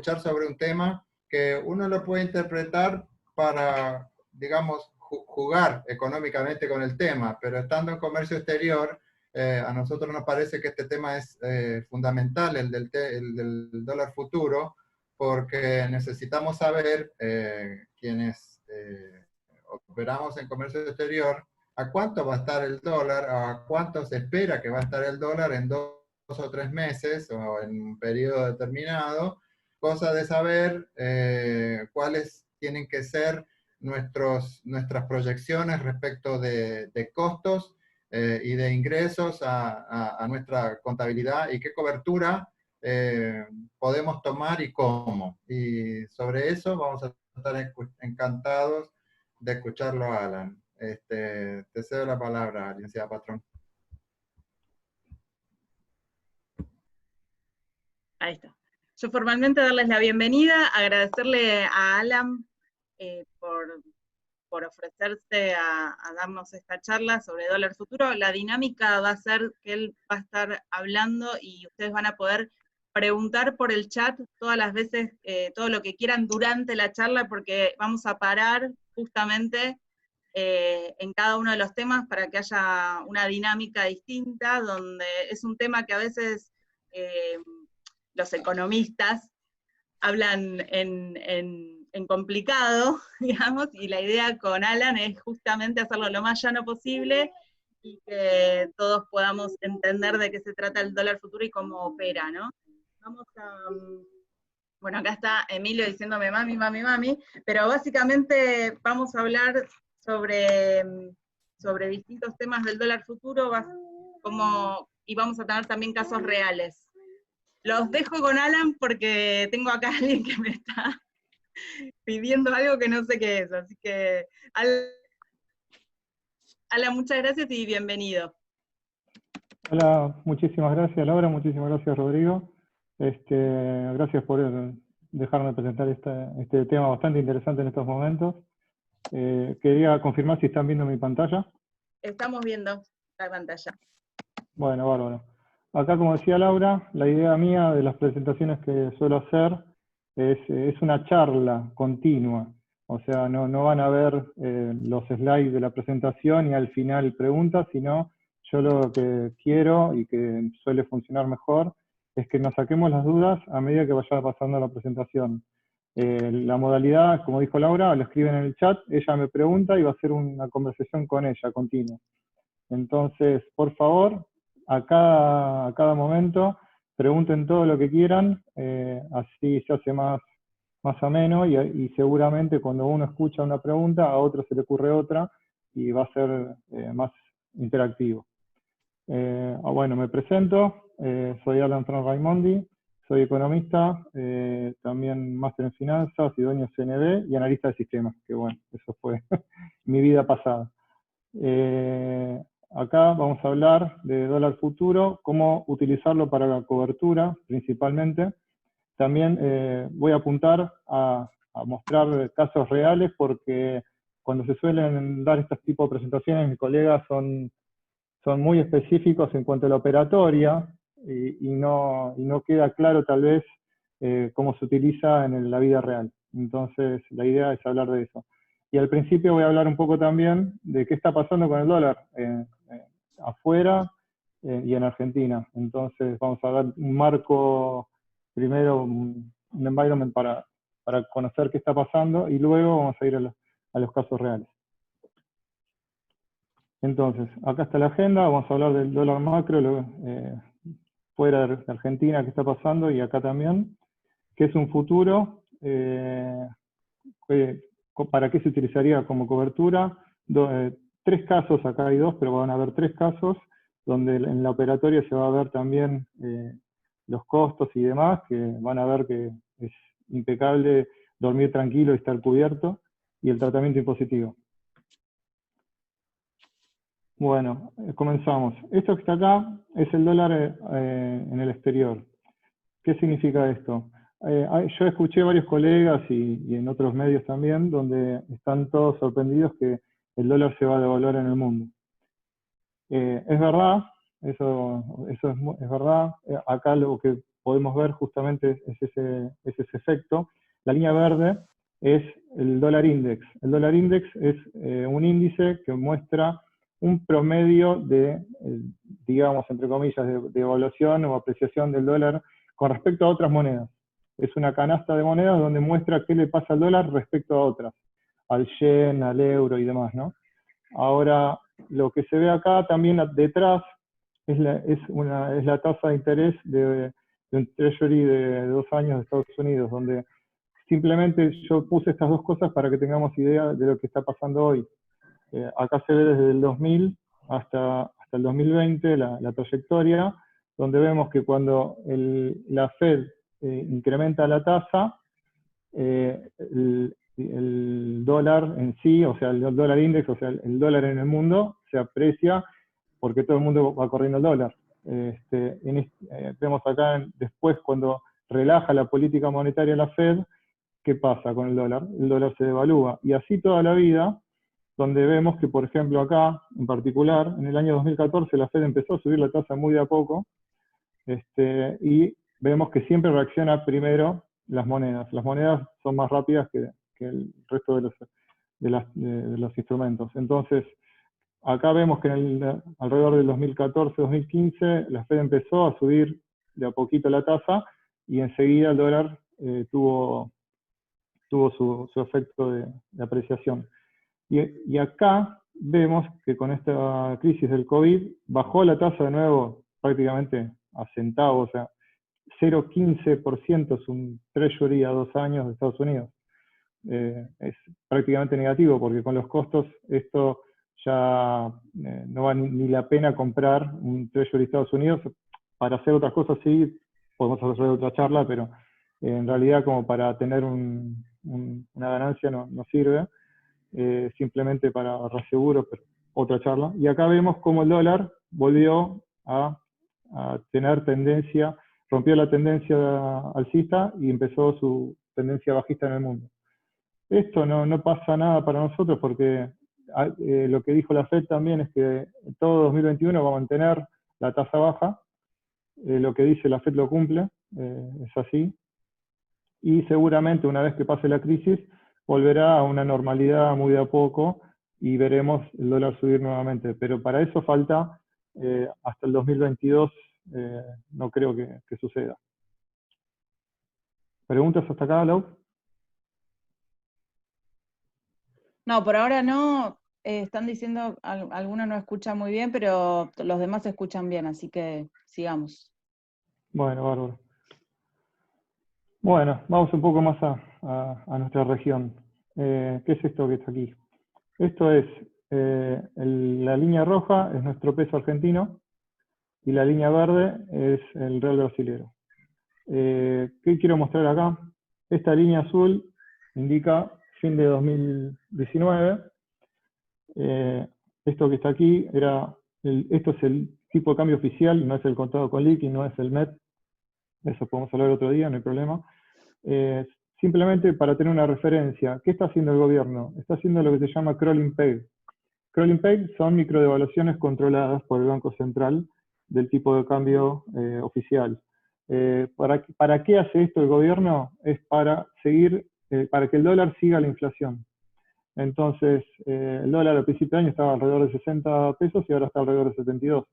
escuchar sobre un tema que uno lo puede interpretar para, digamos, jugar económicamente con el tema, pero estando en comercio exterior, a nosotros nos parece que este tema es fundamental, el del dólar futuro, porque necesitamos saber, quienes operamos en comercio exterior, a cuánto va a estar el dólar, a cuánto se espera que va a estar el dólar en 2 o 3 meses o en un periodo determinado, cosa de saber cuáles tienen que ser nuestras proyecciones respecto de costos y de ingresos a nuestra contabilidad y qué cobertura podemos tomar y cómo. Y sobre eso vamos a estar encantados de escucharlo, Alan. Te cedo la palabra, licenciada Patrón. Ahí está. Yo formalmente darles la bienvenida, agradecerle a Alan por ofrecerse a darnos esta charla sobre dólar futuro. La dinámica va a ser que él va a estar hablando y ustedes van a poder preguntar por el chat todas las veces, todo lo que quieran durante la charla, porque vamos a parar justamente en cada uno de los temas para que haya una dinámica distinta, donde es un tema que a veces los economistas hablan en complicado, digamos, y la idea con Alan es justamente hacerlo lo más llano posible y que todos podamos entender de qué se trata el dólar futuro y cómo opera, ¿no? Vamos a... Bueno, acá está Emilio diciéndome mami, mami, mami, pero básicamente vamos a hablar sobre distintos temas del dólar futuro, y vamos a tener también casos reales. Los dejo con Alan porque tengo acá a alguien que me está pidiendo algo que no sé qué es, así que Alan, muchas gracias y bienvenido. Hola, muchísimas gracias Laura, muchísimas gracias Rodrigo. Gracias por dejarme presentar este tema bastante interesante en estos momentos. Quería confirmar si están viendo mi pantalla. Estamos viendo la pantalla. Bueno, bárbaro. Acá, como decía Laura, la idea mía de las presentaciones que suelo hacer es una charla continua. O sea, no van a ver los slides de la presentación y al final preguntas, sino yo lo que quiero y que suele funcionar mejor es que nos saquemos las dudas a medida que vaya pasando la presentación. La modalidad, como dijo Laura, lo escriben en el chat, ella me pregunta y va a ser una conversación con ella, continua. Entonces, por favor, a cada momento, pregunten todo lo que quieran, así se hace más ameno y seguramente cuando uno escucha una pregunta, a otro se le ocurre otra y va a ser más interactivo. Bueno, me presento, soy Alan Fran Raimondi, soy economista, también máster en finanzas y dueño CNB y analista de sistemas, que bueno, eso fue mi vida pasada. Acá vamos a hablar de dólar futuro, cómo utilizarlo para la cobertura principalmente. También voy a apuntar a mostrar casos reales porque cuando se suelen dar este tipo de presentaciones, mis colegas son muy específicos en cuanto a la operatoria y no queda claro tal vez cómo se utiliza en la vida real. Entonces la idea es hablar de eso. Y al principio voy a hablar un poco también de qué está pasando con el dólar afuera y en Argentina. Entonces vamos a dar un marco, primero un environment para conocer qué está pasando y luego vamos a ir a los casos reales. Entonces, acá está la agenda, vamos a hablar del dólar macro, fuera de Argentina, qué está pasando, y acá también, qué es un futuro, para qué se utilizaría como cobertura. 3 casos, acá hay 2, pero van a haber 3 casos, donde en la operatoria se va a ver también los costos y demás, que van a ver que es impecable dormir tranquilo y estar cubierto, y el tratamiento impositivo. Bueno, comenzamos. Esto que está acá es el dólar en el exterior. ¿Qué significa esto? Yo escuché varios colegas y en otros medios también, donde están todos sorprendidos que el dólar se va a devaluar en el mundo. Es verdad, eso es verdad. Acá lo que podemos ver justamente es ese efecto. La línea verde es el dólar index. El dólar index es un índice que muestra un promedio de, digamos, entre comillas, de evaluación o apreciación del dólar con respecto a otras monedas. Es una canasta de monedas donde muestra qué le pasa al dólar respecto a otras, al yen, al euro y demás, ¿no? Ahora, lo que se ve acá también detrás es la tasa de interés de un treasury de 2 años de Estados Unidos, donde simplemente yo puse estas dos cosas para que tengamos idea de lo que está pasando hoy. Acá se ve desde el 2000 hasta el 2020 la trayectoria, donde vemos que cuando la Fed incrementa la tasa, el dólar en sí, o sea, el dólar index, o sea, el dólar en el mundo, se aprecia porque todo el mundo va corriendo el dólar. Vemos acá después cuando relaja la política monetaria la Fed, ¿qué pasa con el dólar? El dólar se devalúa. Y así toda la vida, donde vemos que, por ejemplo, acá, en particular, en el año 2014 la Fed empezó a subir la tasa muy de a poco, y vemos que siempre reacciona primero las monedas. Las monedas son más rápidas que el resto de los instrumentos. Entonces, acá vemos que alrededor del 2014-2015 la Fed empezó a subir de a poquito la tasa y enseguida el dólar tuvo su efecto de apreciación. Y acá vemos que con esta crisis del COVID bajó la tasa de nuevo prácticamente a centavos, o sea, 0,15% es un treasury a 2 años de Estados Unidos. Es prácticamente negativo porque con los costos esto ya no vale ni la pena comprar un treasury de Estados Unidos. Para hacer otras cosas sí, podemos hacer otra charla, pero en realidad como para tener una ganancia no sirve. Simplemente para reaseguro, pero otra charla. Y acá vemos cómo el dólar volvió a tener tendencia, rompió la tendencia alcista y empezó su tendencia bajista en el mundo. Esto no pasa nada para nosotros porque lo que dijo la Fed también es que todo 2021 va a mantener la tasa baja. Lo que dice la Fed lo cumple, es así. Y seguramente una vez que pase la crisis, volverá a una normalidad muy de a poco y veremos el dólar subir nuevamente. Pero para eso falta hasta el 2022, no creo que suceda. ¿Preguntas hasta acá, Lau? No, por ahora no. Están diciendo, algunos no escuchan muy bien, pero los demás escuchan bien, así que sigamos. Bueno, bárbaro. Bueno, vamos un poco más a nuestra región. ¿Qué es esto que está aquí? Esto es, la línea roja es nuestro peso argentino y la línea verde es el real brasilero. ¿Qué quiero mostrar acá? Esta línea azul indica fin de 2019. Esto que está aquí, esto es el tipo de cambio oficial, no es el contado con liqui, no es el MEP. Eso podemos hablar otro día, no hay problema. Simplemente para tener una referencia, ¿qué está haciendo el gobierno? Está haciendo lo que se llama crawling peg. Crawling peg son microdevaluaciones controladas por el Banco Central del tipo de cambio oficial. ¿Para qué hace esto el gobierno? Es para para que el dólar siga la inflación. Entonces, el dólar al principio de año estaba alrededor de 60 pesos y ahora está alrededor de 72.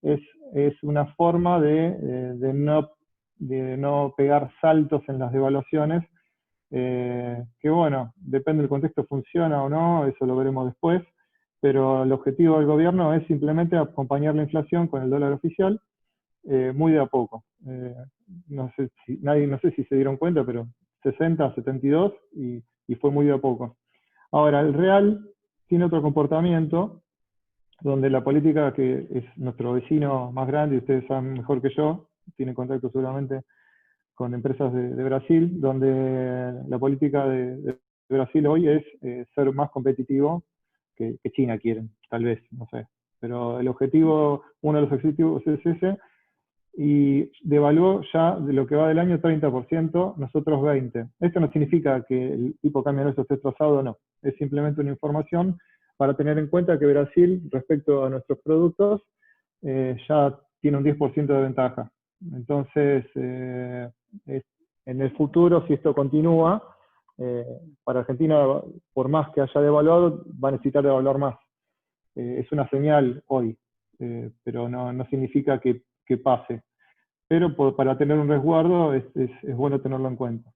Es una forma de no pegar saltos en las devaluaciones, que bueno, depende del contexto, funciona o no, eso lo veremos después, pero el objetivo del gobierno es simplemente acompañar la inflación con el dólar oficial, muy de a poco. No sé si se dieron cuenta, pero 60, 72 y fue muy de a poco. Ahora, el real tiene otro comportamiento, donde la política, que es nuestro vecino más grande, y ustedes saben mejor que yo, tienen contacto seguramente con empresas de Brasil, donde la política de Brasil hoy es ser más competitivo que China quieren, tal vez, no sé. Pero el objetivo, uno de los objetivos es ese, y devaluó ya de lo que va del año 30%, nosotros 20%. Esto no significa que el tipo de cambio nuestro esté trazado o no, es simplemente una información para tener en cuenta que Brasil, respecto a nuestros productos, ya tiene un 10% de ventaja. Entonces, en el futuro, si esto continúa, para Argentina, por más que haya devaluado, va a necesitar devaluar más. Es una señal hoy, pero no significa que pase. Pero para tener un resguardo es bueno tenerlo en cuenta.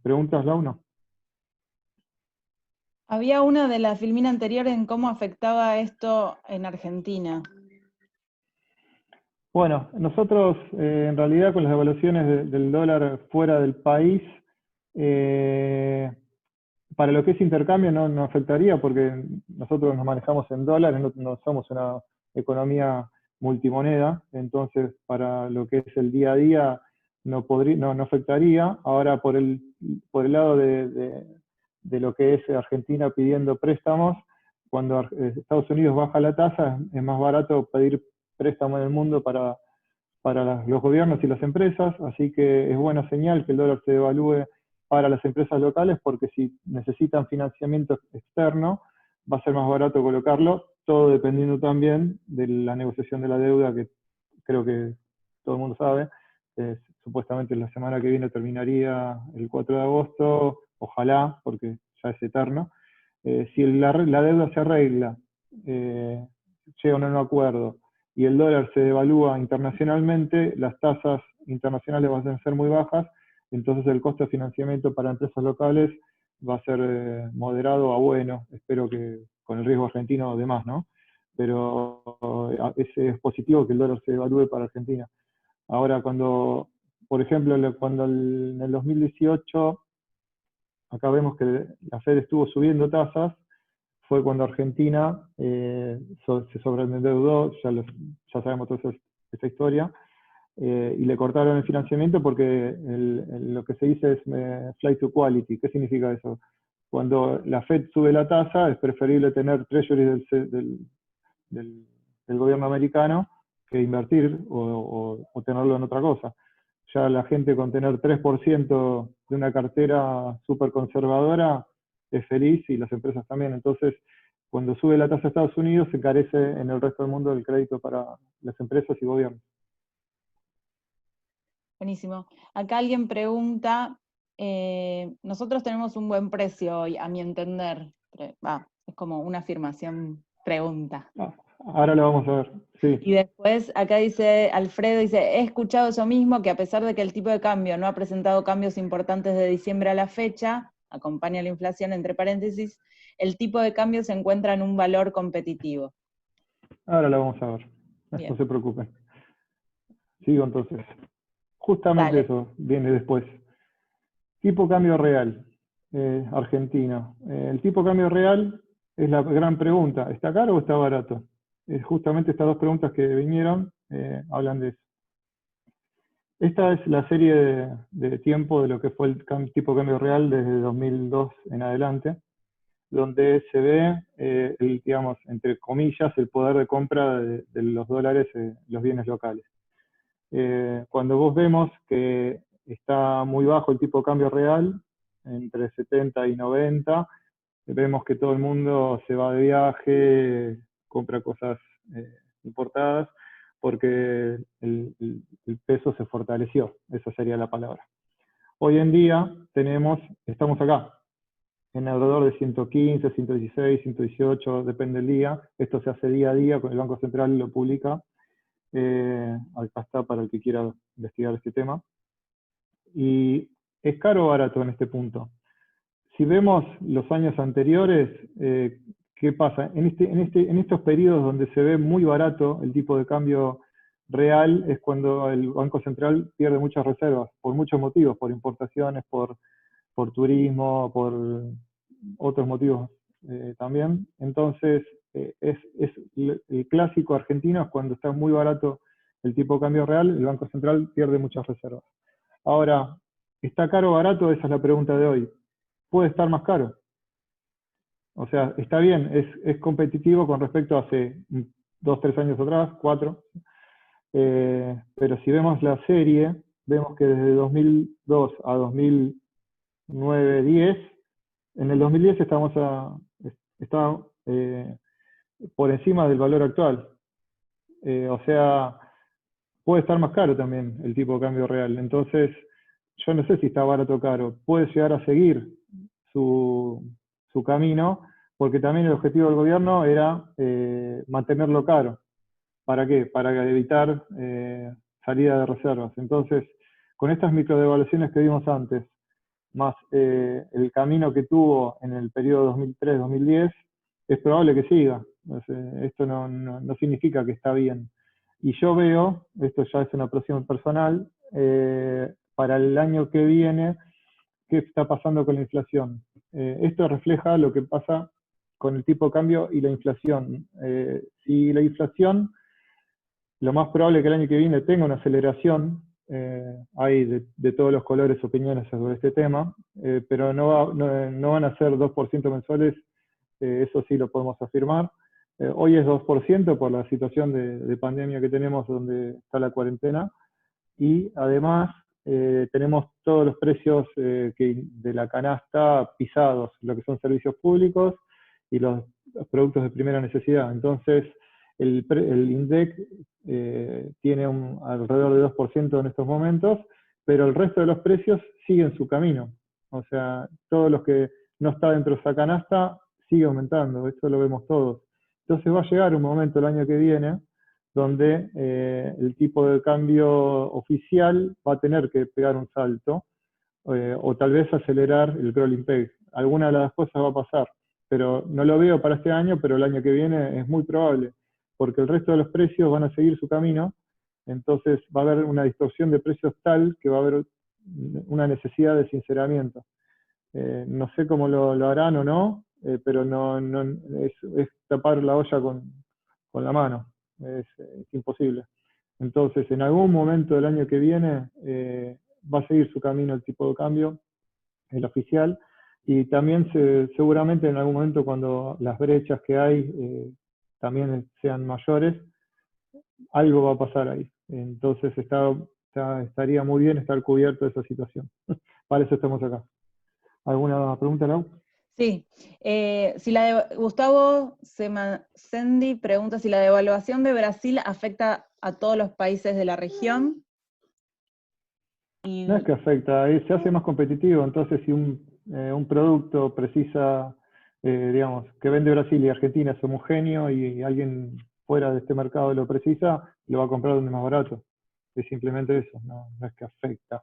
¿Preguntas, Laura? Había una de la filmina anterior en cómo afectaba esto en Argentina. Bueno, nosotros en realidad con las devaluaciones del dólar fuera del país, para lo que es intercambio no afectaría porque nosotros nos manejamos en dólares, no somos una economía multimoneda, entonces para lo que es el día a día no afectaría. Ahora por el lado de lo que es Argentina pidiendo préstamos, cuando Estados Unidos baja la tasa es más barato pedir préstamo en el mundo para los gobiernos y las empresas, así que es buena señal que el dólar se devalúe para las empresas locales, porque si necesitan financiamiento externo, va a ser más barato colocarlo, todo dependiendo también de la negociación de la deuda, que creo que todo el mundo sabe, supuestamente la semana que viene terminaría el 4 de agosto, ojalá, porque ya es eterno. Si la deuda se arregla, llega a un nuevo acuerdo, y el dólar se devalúa internacionalmente, las tasas internacionales van a ser muy bajas, entonces el costo de financiamiento para empresas locales va a ser moderado a bueno, espero que con el riesgo argentino de más, ¿no? Pero es positivo que el dólar se devalúe para Argentina. Ahora, por ejemplo, en el 2018, acá vemos que la Fed estuvo subiendo tasas, fue cuando Argentina se sobreendeudó, ya sabemos toda esa historia, y le cortaron el financiamiento porque lo que se dice es flight to quality. ¿Qué significa eso? Cuando la Fed sube la tasa, es preferible tener treasuries del gobierno americano que invertir o tenerlo en otra cosa. Ya la gente con tener 3% de una cartera súper conservadora es feliz y las empresas también. Entonces, cuando sube la tasa de Estados Unidos, se encarece en el resto del mundo el crédito para las empresas y gobiernos. Buenísimo. Acá alguien pregunta, nosotros tenemos un buen precio hoy, a mi entender. Es como una afirmación pregunta. Ahora lo vamos a ver, sí. Y después acá dice, Alfredo dice, he escuchado eso mismo, que a pesar de que el tipo de cambio no ha presentado cambios importantes de diciembre a la fecha, acompaña la inflación entre paréntesis, el tipo de cambio se encuentra en un valor competitivo. Ahora lo vamos a ver, Bien. no se preocupen. Sigo entonces. Justamente Dale. eso viene después. Tipo cambio real, Argentina. El tipo cambio real es la gran pregunta. ¿Está caro o está barato? Justamente estas dos preguntas que vinieron hablan de eso. Esta es la serie de tiempo de lo que fue el tipo cambio real desde 2002 en adelante, donde se ve, digamos, entre comillas, el poder de compra de los dólares, los bienes locales. Cuando vos vemos que está muy bajo el tipo de cambio real, entre 70 y 90, vemos que todo el mundo se va de viaje, compra cosas importadas, porque el peso se fortaleció, esa sería la palabra. Hoy en día estamos acá, en alrededor de 115, 116, 118, depende del día. Esto se hace día a día, con el Banco Central lo publica. Acá está para el que quiera investigar este tema. Y es caro o barato en este punto. Si vemos los años anteriores, ¿qué pasa? En estos periodos donde se ve muy barato el tipo de cambio real es cuando el Banco Central pierde muchas reservas, por muchos motivos, por importaciones, por turismo, por otros motivos también. Entonces, el clásico argentino es cuando está muy barato el tipo de cambio real, el Banco Central pierde muchas reservas. Ahora, ¿está caro o barato? Esa es la pregunta de hoy. ¿Puede estar más caro? O sea, está bien, es competitivo con respecto a hace 2, 3 años atrás, 4. Pero si vemos la serie, vemos que desde 2002 a 2009, 10, en el 2010 estaba por encima del valor actual. O sea, puede estar más caro también el tipo de cambio real. Entonces, yo no sé si está barato o caro. Puede llegar a seguir su camino, porque también el objetivo del gobierno era mantenerlo caro. ¿Para qué? Para evitar salida de reservas. Entonces, con estas microdevaluaciones que vimos antes, más el camino que tuvo en el periodo 2003-2010, es probable que siga. Esto no significa que está bien. Y yo veo, esto ya es una aproximación personal, para el año que viene, qué está pasando con la inflación. Esto refleja lo que pasa con el tipo de cambio y la inflación. Si la inflación, lo más probable es que el año que viene tenga una aceleración, hay de todos los colores opiniones sobre este tema, pero no van a ser 2% mensuales, eso sí lo podemos afirmar. Hoy es 2% por la situación de pandemia que tenemos, donde está la cuarentena, y además tenemos todos los precios de la canasta pisados, lo que son servicios públicos y los productos de primera necesidad. Entonces, el INDEC tiene alrededor de 2% en estos momentos, pero el resto de los precios siguen su camino. O sea, todos los que no está dentro de esa canasta sigue aumentando, eso lo vemos todos. Entonces va a llegar un momento el año que viene donde el tipo de cambio oficial va a tener que pegar un salto, o tal vez acelerar el crawling peg. Alguna de las cosas va a pasar, pero no lo veo para este año, pero el año que viene es muy probable, porque el resto de los precios van a seguir su camino, entonces va a haber una distorsión de precios tal que va a haber una necesidad de sinceramiento. No sé cómo lo harán o no, pero es tapar la olla con la mano. Es imposible. Entonces, en algún momento del año que viene va a seguir su camino el tipo de cambio, el oficial, y también seguramente en algún momento cuando las brechas que hay también sean mayores, algo va a pasar ahí. Entonces estaría muy bien estar cubierto de esa situación. Para eso estamos acá. ¿Alguna pregunta, Lau? Sí, si Gustavo Sendi pregunta si la devaluación de Brasil afecta a todos los países de la región. No es que afecta, se hace más competitivo, entonces si un producto precisa, digamos, que vende Brasil y Argentina es homogéneo y alguien fuera de este mercado lo precisa, lo va a comprar donde es más barato. Es simplemente eso, no es que afecta.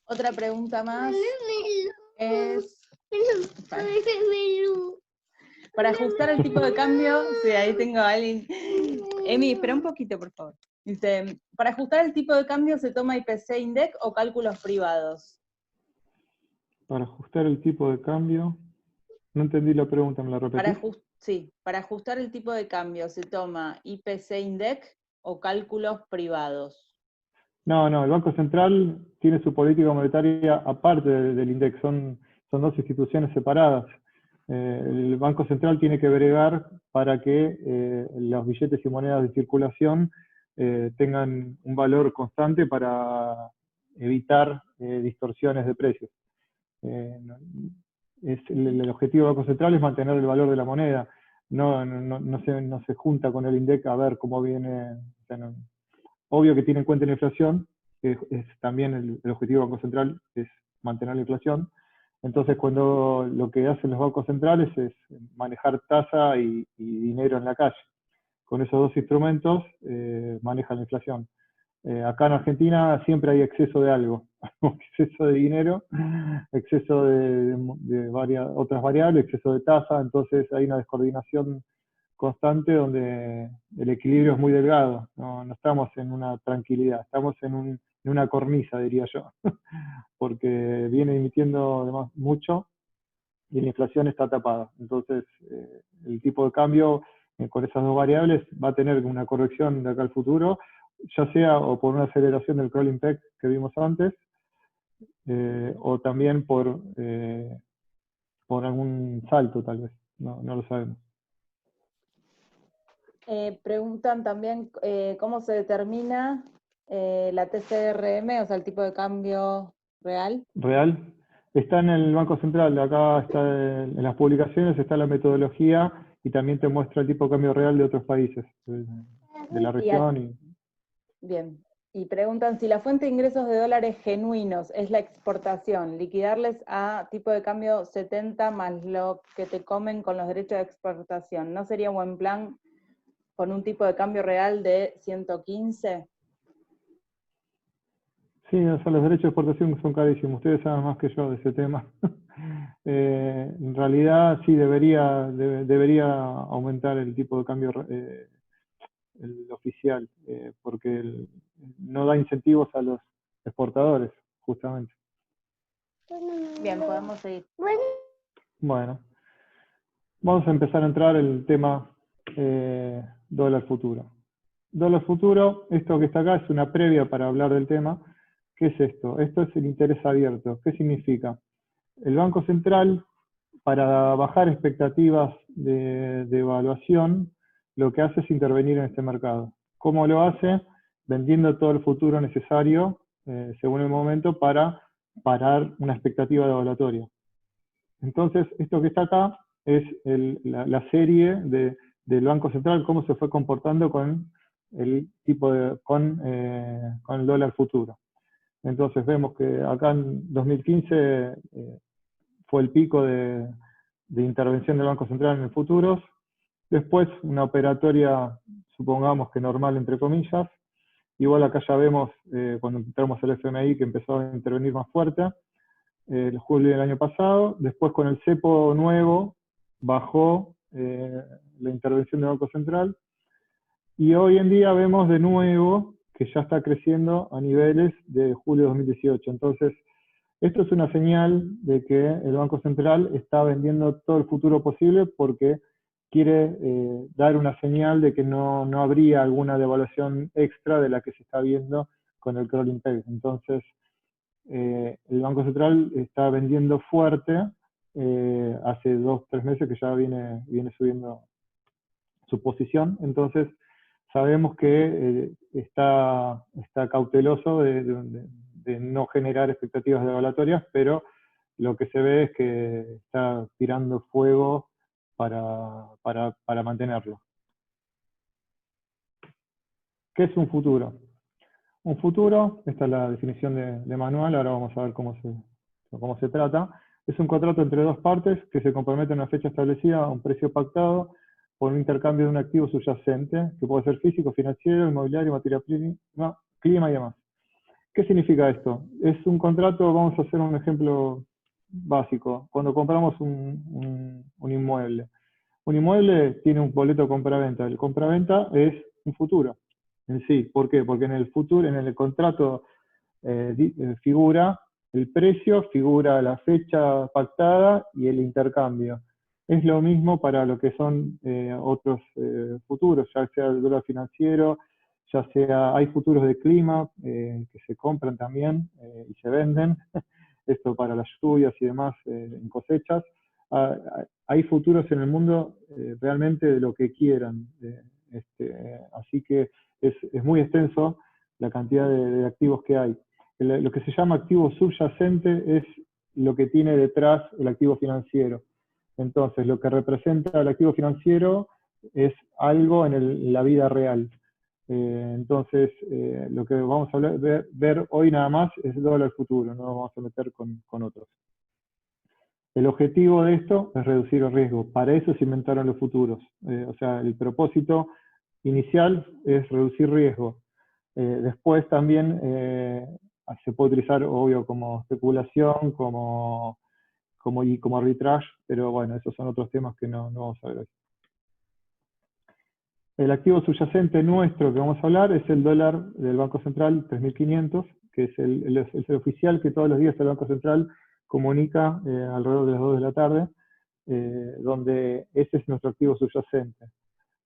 Otra pregunta más es... Para ajustar el tipo de cambio, sí, ahí tengo a alguien. Emi, espera un poquito, por favor. Dice, para ajustar el tipo de cambio, ¿se toma IPC INDEC o cálculos privados? Para ajustar el tipo de cambio, no entendí la pregunta, ¿me la repetís? Sí, para ajustar el tipo de cambio, ¿se toma IPC INDEC o cálculos privados? No, el Banco Central tiene su política monetaria aparte del INDEC, son dos instituciones separadas. El Banco Central tiene que bregar para que los billetes y monedas de circulación tengan un valor constante para evitar distorsiones de precios. El objetivo del Banco Central es mantener el valor de la moneda, no se junta con el INDEC a ver cómo viene. O sea, obvio que tiene en cuenta la inflación, que es también el objetivo del Banco Central, es mantener la inflación. Entonces, cuando lo que hacen los bancos centrales es manejar tasa y dinero en la calle. Con esos dos instrumentos manejan la inflación. Acá en Argentina siempre hay exceso de algo, exceso de dinero, exceso de otras variables, exceso de tasa, entonces hay una descoordinación constante donde el equilibrio es muy delgado, no estamos en una tranquilidad, estamos en una cornisa, diría yo, porque viene emitiendo además mucho y la inflación está tapada. Entonces, el tipo de cambio con esas dos variables va a tener una corrección de acá al futuro, ya sea o por una aceleración del crawling peg que vimos antes, o también por algún salto tal vez, no lo sabemos. Preguntan también cómo se determina la TCRM, o sea, el tipo de cambio real. ¿Real? Está en el Banco Central, acá está en las publicaciones, está la metodología y también te muestra el tipo de cambio real de otros países. la región. Bien. Y preguntan si la fuente de ingresos de dólares genuinos es la exportación, liquidarles a tipo de cambio 70 más lo que te comen con los derechos de exportación. ¿No sería buen plan con un tipo de cambio real de 115? Sí, o sea, los derechos de exportación son carísimos. Ustedes saben más que yo de ese tema. En realidad sí debería aumentar el tipo de cambio el oficial, porque no da incentivos a los exportadores, justamente. Bien, podemos seguir. Bueno, vamos a empezar a entrar en el tema dólar futuro. Dólar futuro, esto que está acá es una previa para hablar del tema. ¿Qué es esto? Esto es el interés abierto. ¿Qué significa? El Banco Central, para bajar expectativas de evaluación, lo que hace es intervenir en este mercado. ¿Cómo lo hace? Vendiendo todo el futuro necesario, según el momento, para parar una expectativa devaluatoria. Entonces, esto que está acá es la serie del Banco Central, cómo se fue comportando con el dólar futuro. Entonces vemos que acá en 2015 fue el pico de intervención del Banco Central en futuros. Después una operatoria, supongamos que normal entre comillas. Igual acá ya vemos cuando entramos al FMI que empezó a intervenir más fuerte, el julio del año pasado. Después con el cepo nuevo bajó la intervención del Banco Central. Y hoy en día vemos de nuevo que ya está creciendo a niveles de julio de 2018. Entonces, esto es una señal de que el Banco Central está vendiendo todo el futuro posible porque quiere dar una señal de que no habría alguna devaluación extra de la que se está viendo con el crawling peg. Entonces, el Banco Central está vendiendo fuerte, hace 2 o 3 meses que ya viene subiendo su posición. Entonces, sabemos que está cauteloso de no generar expectativas devaluatorias, pero lo que se ve es que está tirando fuego para mantenerlo. ¿Qué es un futuro? Un futuro, esta es la definición de manual, ahora vamos a ver cómo se trata. Es un contrato entre 2 partes que se comprometen a una fecha establecida a un precio pactado por un intercambio de un activo subyacente, que puede ser físico, financiero, inmobiliario, materia prima, clima y demás. ¿Qué significa esto? Es un contrato, vamos a hacer un ejemplo básico. Cuando compramos un inmueble. Un inmueble tiene un boleto de compraventa. El compraventa es un futuro en sí. ¿Por qué? Porque en el futuro, en el contrato figura el precio, figura la fecha pactada y el intercambio. Es lo mismo para lo que son otros futuros, ya sea el dólar financiero, ya sea, hay futuros de clima que se compran también y se venden, esto para las lluvias y demás en cosechas. Hay futuros en el mundo realmente de lo que quieran, así que es muy extenso la cantidad de activos que hay. Lo que se llama activo subyacente es lo que tiene detrás el activo financiero. Entonces, lo que representa el activo financiero es algo en la vida real. Entonces, lo que vamos a ver hoy nada más es el dólar futuro, no nos vamos a meter con otros. El objetivo de esto es reducir el riesgo. Para eso se inventaron los futuros. O sea, el propósito inicial es reducir riesgo. Después también se puede utilizar, obvio, como especulación, como arbitrage, pero bueno, esos son otros temas que no vamos a ver hoy. El activo subyacente nuestro que vamos a hablar es el dólar del Banco Central 3.500, que es el oficial que todos los días el Banco Central comunica alrededor de las 2 de la tarde, donde ese es nuestro activo subyacente.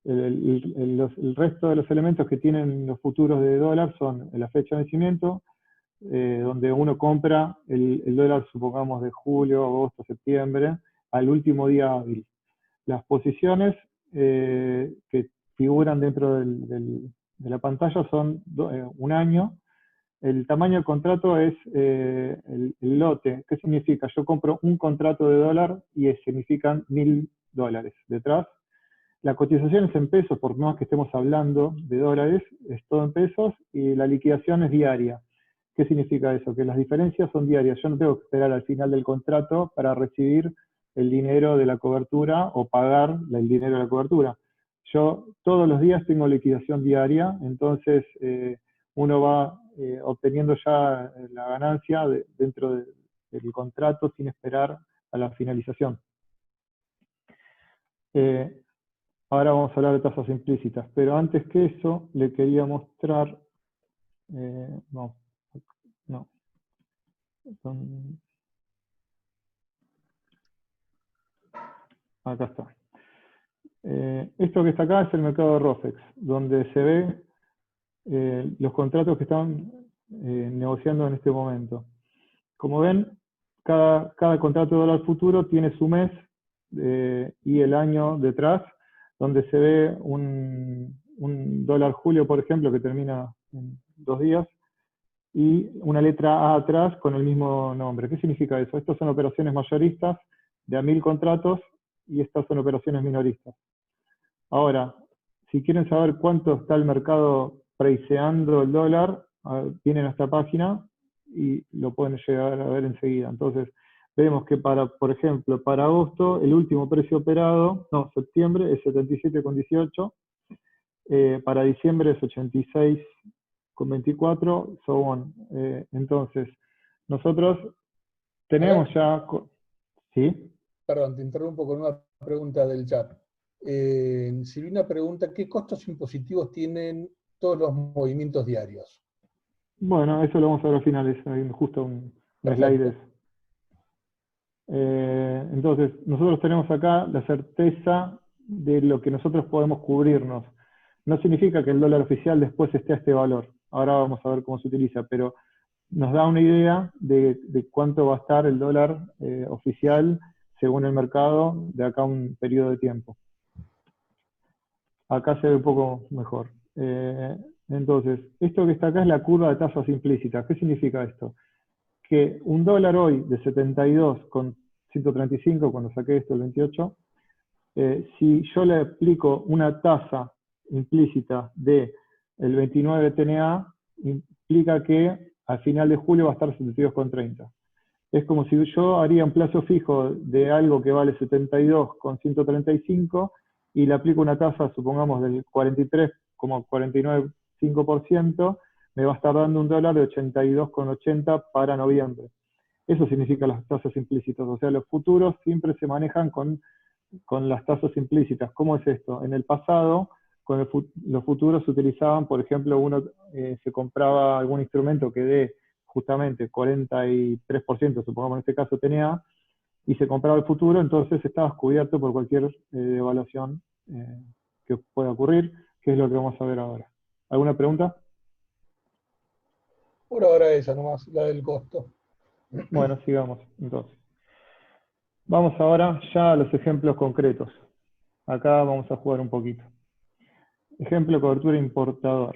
El resto de los elementos que tienen los futuros de dólar son la fecha de vencimiento, donde uno compra el dólar, supongamos, de julio, agosto, septiembre, al último día hábil. Las posiciones que figuran dentro de la pantalla son 1 año. El tamaño del contrato es el lote. ¿Qué significa? Yo compro un contrato de dólar y significan $1.000 detrás. la cotización es en pesos, por más que estemos hablando de dólares, es todo en pesos, y la liquidación es diaria. ¿Qué significa eso? Que las diferencias son diarias. Yo no tengo que esperar al final del contrato para recibir el dinero de la cobertura o pagar el dinero de la cobertura. Yo todos los días tengo liquidación diaria, entonces uno va obteniendo ya la ganancia dentro del contrato sin esperar a la finalización. Ahora vamos a hablar de tasas implícitas, pero antes que eso le quería mostrar, acá está. Esto que está acá es el mercado de ROFEX, donde se ve los contratos que están negociando en este momento. Como ven, cada contrato de dólar futuro tiene su mes y el año detrás, donde se ve un dólar julio, por ejemplo, que termina en 2 días, y una letra A atrás con el mismo nombre. ¿Qué significa eso? Estas son operaciones mayoristas de a 1000 contratos, y estas son operaciones minoristas. Ahora, si quieren saber cuánto está el mercado priceando el dólar, vienen a esta página y lo pueden llegar a ver enseguida. Entonces, vemos que por ejemplo, para agosto, el último precio operado, septiembre es 77,18, para diciembre es 86,24, so on. Entonces, nosotros tenemos ya... ¿Sí? Perdón, te interrumpo con una pregunta del chat. Silvina pregunta, ¿qué costos impositivos tienen todos los movimientos diarios? Bueno, eso lo vamos a ver al final, hay justo un slide de eso. Entonces, nosotros tenemos acá la certeza de lo que nosotros podemos cubrirnos. No significa que el dólar oficial después esté a este valor. Ahora vamos a ver cómo se utiliza, pero nos da una idea de cuánto va a estar el dólar oficial según el mercado de acá a un periodo de tiempo. Acá se ve un poco mejor. Entonces, esto que está acá es la curva de tasas implícitas. ¿Qué significa esto? Que un dólar hoy de 72,135, cuando saqué esto el 28, si yo le aplico una tasa implícita de el 29 TNA, implica que al final de julio va a estar 72,30. Es como si yo haría un plazo fijo de algo que vale 72,135 y le aplico una tasa, supongamos, del 43,495%, me va a estar dando un dólar de 82,80 para noviembre. Eso significa las tasas implícitas. O sea, los futuros siempre se manejan con las tasas implícitas. ¿Cómo es esto? En el pasado, con los futuros se utilizaban, por ejemplo, uno se compraba algún instrumento que dé justamente 43%, supongamos en este caso TNA, y se compraba el futuro, entonces estabas cubierto por cualquier devaluación que pueda ocurrir, que es lo que vamos a ver ahora. ¿Alguna pregunta? Por ahora esa nomás, la del costo. Bueno, sigamos entonces. Vamos ahora ya a los ejemplos concretos. Acá vamos a jugar un poquito. Ejemplo, cobertura importador.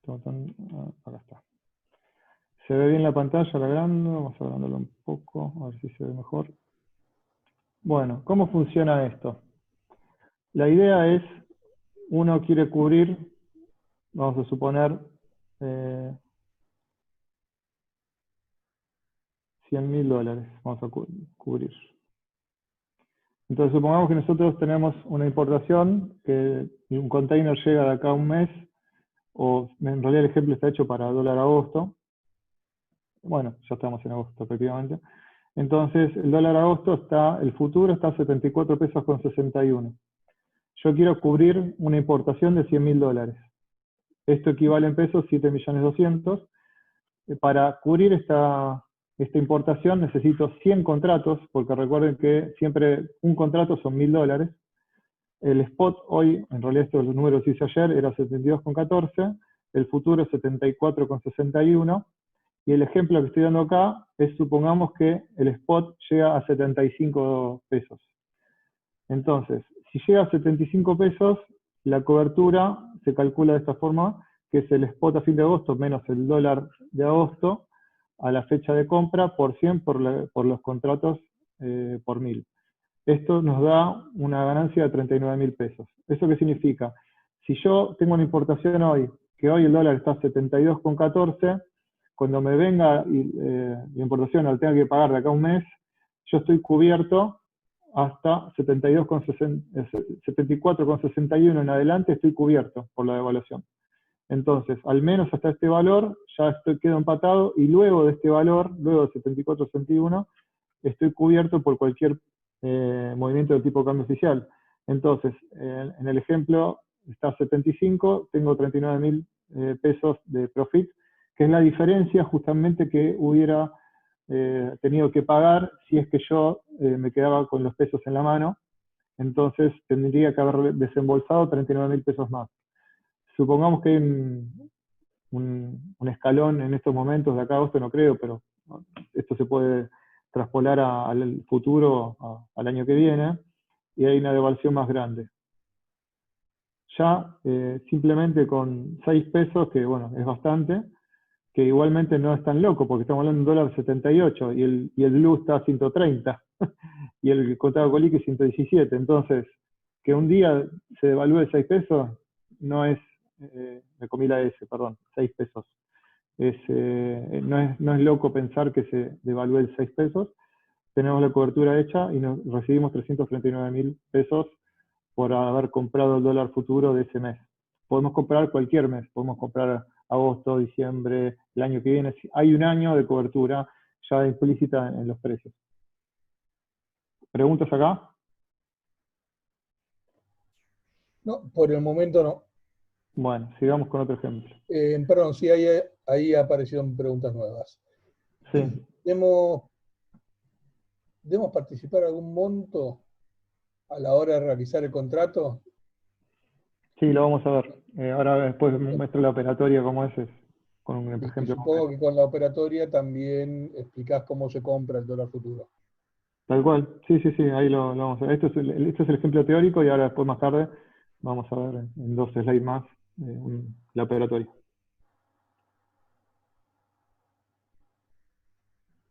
Acá está. ¿Se ve bien la pantalla? La agrando, vamos a agrandarlo un poco, a ver si se ve mejor. Bueno, ¿cómo funciona esto? La idea es, uno quiere cubrir, vamos a suponer, 100.000 dólares, vamos a cubrir. Entonces supongamos que nosotros tenemos una importación, que un container llega de acá a un mes, o en realidad el ejemplo está hecho para dólar agosto. Bueno, ya estamos en agosto efectivamente. Entonces el dólar agosto el futuro está a 74 pesos con 61. Yo quiero cubrir una importación de 100.000 dólares. Esto equivale en pesos 7.200.000. Para cubrir esta importación necesito 100 contratos, porque recuerden que siempre un contrato son 1.000 dólares. El spot hoy, en realidad estos los números que hice ayer, era 72,14, el futuro es 74,61, y el ejemplo que estoy dando acá es, supongamos que el spot llega a 75 pesos. Entonces, si llega a 75 pesos, la cobertura se calcula de esta forma, que es el spot a fin de agosto menos el dólar de agosto a la fecha de compra por 100 por los contratos por 1000. Esto nos da una ganancia de 39.000 pesos. ¿Eso qué significa? Si yo tengo una importación hoy, que hoy el dólar está a 72,14, cuando me venga la importación, al tenga que pagar de acá a un mes, yo estoy cubierto hasta 74,61 en adelante, estoy cubierto por la devaluación. Entonces, al menos hasta este valor ya quedo empatado, y luego de este valor, luego de 74,61, estoy cubierto por cualquier movimiento de tipo de cambio oficial. Entonces, en el ejemplo está 75, tengo 39.000 pesos de profit, que es la diferencia justamente que hubiera tenido que pagar si es que yo me quedaba con los pesos en la mano. Entonces tendría que haber desembolsado 39.000 pesos más. Supongamos que hay un escalón en estos momentos, de acá a agosto no creo, pero esto se puede traspolar al futuro, al año que viene, y hay una devaluación más grande. Ya simplemente con 6 pesos, que bueno, es bastante, que igualmente no es tan loco, porque estamos hablando de $1.78, y el blue está a 130, y el contado con liqui 117. Entonces, que un día se devalúe 6 pesos, no es, me comí la S, perdón, 6 pesos. No es loco pensar que se devalúe el 6 pesos. Tenemos la cobertura hecha y recibimos 339.000 pesos por haber comprado el dólar futuro de ese mes. Podemos comprar cualquier mes, podemos comprar agosto, diciembre, el año que viene. Hay un año de cobertura ya implícita en los precios. ¿Preguntas acá? No, por el momento no. Bueno, sigamos con otro ejemplo. Perdón, sí, ahí aparecieron preguntas nuevas. Sí. ¿Debemos participar algún monto a la hora de realizar el contrato? Sí, lo vamos a ver. Ahora después muestro la operatoria como es con un ejemplo. Supongo que con la operatoria también explicás cómo se compra el dólar futuro. Tal cual, sí, ahí lo vamos a ver. Este es el ejemplo teórico, y ahora después más tarde vamos a ver en 2 slides más la operatoria.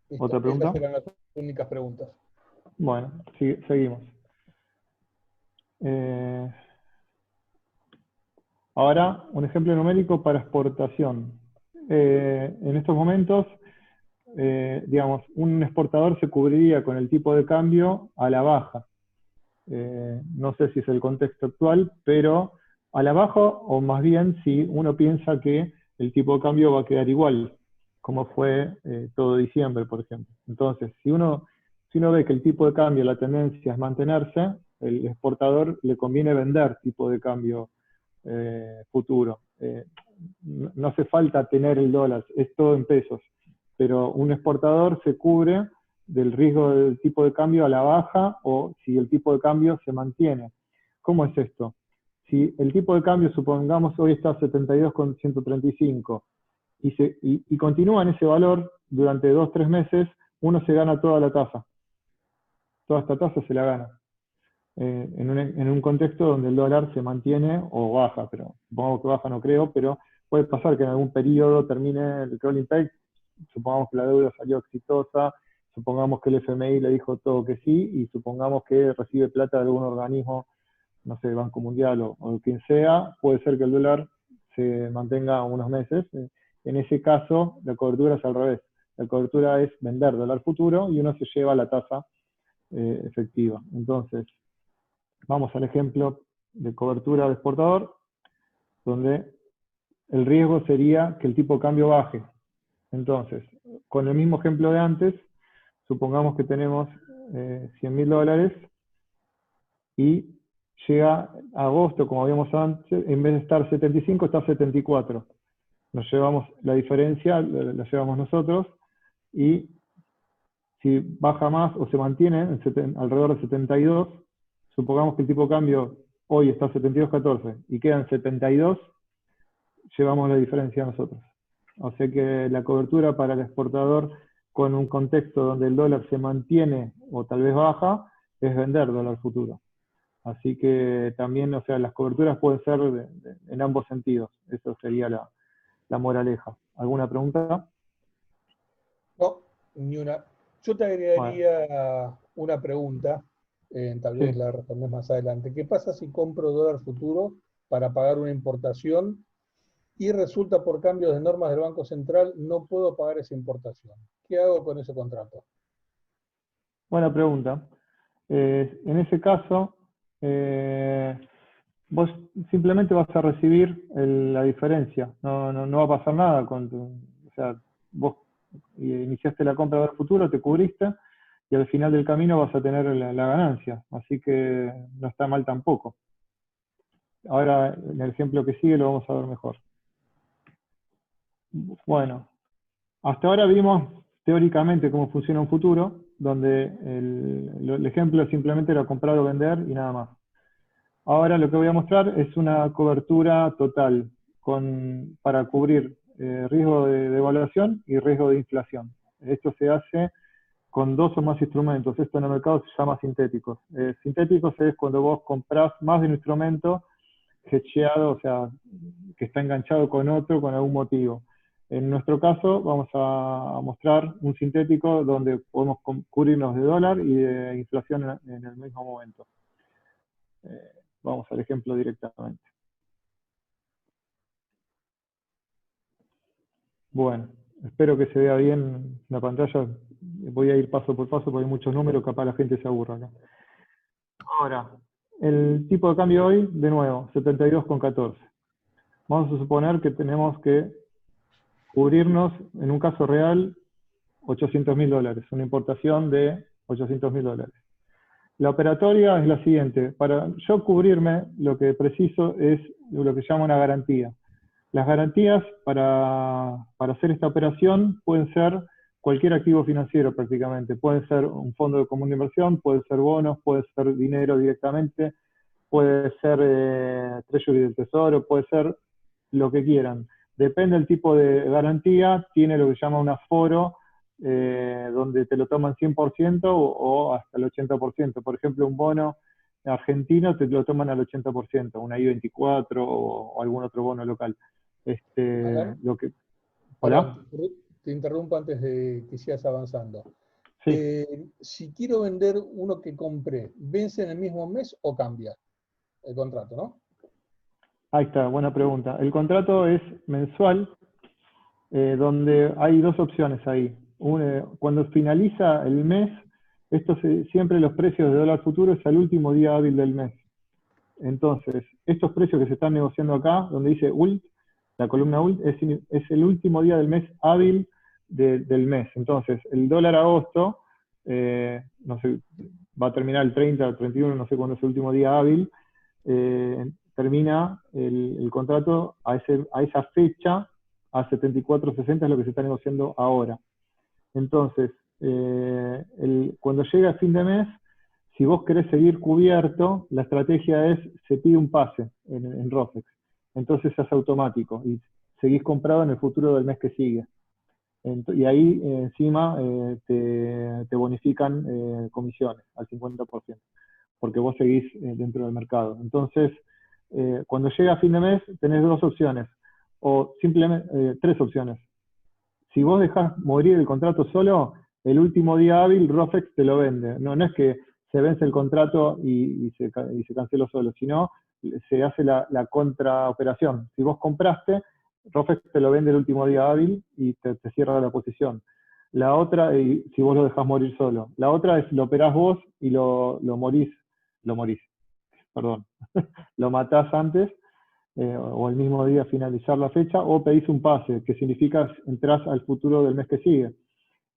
Listo, ¿Otra pregunta? esas eran las únicas preguntas. Bueno, seguimos. Ahora, un ejemplo numérico para exportación. En estos momentos, digamos, un exportador se cubriría con el tipo de cambio a la baja. No sé si es el contexto actual, pero a la baja, o más bien si uno piensa que el tipo de cambio va a quedar igual, como fue todo diciembre, por ejemplo. Entonces, si uno ve que el tipo de cambio, la tendencia es mantenerse, el exportador le conviene vender tipo de cambio futuro. No hace falta tener el dólar, es todo en pesos, pero un exportador se cubre del riesgo del tipo de cambio a la baja, o si el tipo de cambio se mantiene. ¿Cómo es esto? Si el tipo de cambio, supongamos, hoy está a 72,135 y continúa en ese valor durante 2-3 meses, uno se gana toda la tasa. Toda esta tasa se la gana. En un contexto donde el dólar se mantiene o baja, pero supongo que baja no creo, pero puede pasar que en algún periodo termine el crawling peg, supongamos que la deuda salió exitosa, supongamos que el FMI le dijo todo que sí, y supongamos que recibe plata de algún organismo, no sé, Banco Mundial o quien sea, puede ser que el dólar se mantenga unos meses. En ese caso, la cobertura es al revés. La cobertura es vender dólar futuro y uno se lleva la tasa efectiva. Entonces, vamos al ejemplo de cobertura de exportador, donde el riesgo sería que el tipo de cambio baje. Entonces, con el mismo ejemplo de antes, supongamos que tenemos $100.000 y llega a agosto, como habíamos antes, en vez de estar 75, está 74. Nos llevamos la diferencia, la llevamos nosotros, y si baja más o se mantiene alrededor de 72, supongamos que el tipo de cambio hoy está a 72,14 y quedan 72, llevamos la diferencia nosotros. O sea que la cobertura para el exportador, con un contexto donde el dólar se mantiene o tal vez baja, es vender dólar futuro. Así que también, o sea, las coberturas pueden ser en ambos sentidos. Eso sería la moraleja. ¿Alguna pregunta? No, ni una. Yo te agregaría una pregunta, tal vez Sí. la respondés más adelante. ¿Qué pasa si compro dólar futuro para pagar una importación y resulta por cambios de normas del Banco Central no puedo pagar esa importación? ¿Qué hago con ese contrato? Buena pregunta. En ese caso, vos simplemente vas a recibir la diferencia. No va a pasar nada con tu, o sea, vos iniciaste la compra del futuro, te cubriste, y al final del camino vas a tener la ganancia. Así que no está mal tampoco. Ahora, en el ejemplo que sigue lo vamos a ver mejor. Bueno, hasta ahora vimos teóricamente cómo funciona un futuro, donde el ejemplo simplemente era comprar o vender y nada más. Ahora lo que voy a mostrar es una cobertura total para cubrir riesgo de devaluación y riesgo de inflación. Esto se hace con dos o más instrumentos. Esto en el mercado se llama sintéticos. Sintéticos es cuando vos comprás más de un instrumento hedgeado, o sea, que está enganchado con otro con algún motivo. En nuestro caso vamos a mostrar un sintético donde podemos cubrirnos de dólar y de inflación en el mismo momento. Vamos al ejemplo directamente. Bueno, espero que se vea bien la pantalla. Voy a ir paso por paso porque hay muchos números, capaz la gente se aburra acá. Ahora, el tipo de cambio hoy, de nuevo, 72,14. Vamos a suponer que tenemos que cubrirnos, en un caso real, $800.000, una importación de $800.000. La operatoria es la siguiente: para yo cubrirme, lo que preciso es lo que se llama una garantía. Las garantías para hacer esta operación pueden ser cualquier activo financiero prácticamente. Pueden ser un fondo de común de inversión, pueden ser bonos, puede ser dinero directamente, puede ser treasury del tesoro, puede ser lo que quieran. Depende del tipo de garantía, tiene lo que se llama un aforo, donde te lo toman 100% o hasta el 80%. Por ejemplo, un bono argentino te lo toman al 80%, una I-24 o algún otro bono local. ¿Hola? Perdón, te interrumpo antes de que sigas avanzando. Sí. Si quiero vender uno que compré, ¿vence en el mismo mes o cambia el contrato, no? Ahí está, buena pregunta. El contrato es mensual, donde hay dos opciones ahí. Cuando finaliza el mes, siempre los precios de dólar futuro es al último día hábil del mes. Entonces, estos precios que se están negociando acá, donde dice ULT, la columna ULT, es el último día del mes hábil del mes. Entonces, el dólar agosto, no sé, va a terminar el 30 o 31, no sé cuándo es el último día hábil, termina el contrato a esa fecha, a 74.60 es lo que se está negociando ahora. Entonces, cuando llega el fin de mes, si vos querés seguir cubierto, la estrategia es, se pide un pase en ROFEX. Entonces se hace automático y seguís comprado en el futuro del mes que sigue. Y ahí encima te bonifican comisiones al 50%, porque vos seguís dentro del mercado. Entonces, cuando llega a fin de mes, tenés dos opciones, o simplemente tres opciones. Si vos dejás morir el contrato solo, el último día hábil, ROFEX te lo vende. No es que se vence el contrato y se canceló solo, sino se hace la contraoperación. Si vos compraste, ROFEX te lo vende el último día hábil y te cierra la posición. La otra, si vos lo dejás morir solo. La otra es lo operás vos y lo matás antes, o el mismo día finalizar la fecha, o pedís un pase, que significa entrás al futuro del mes que sigue,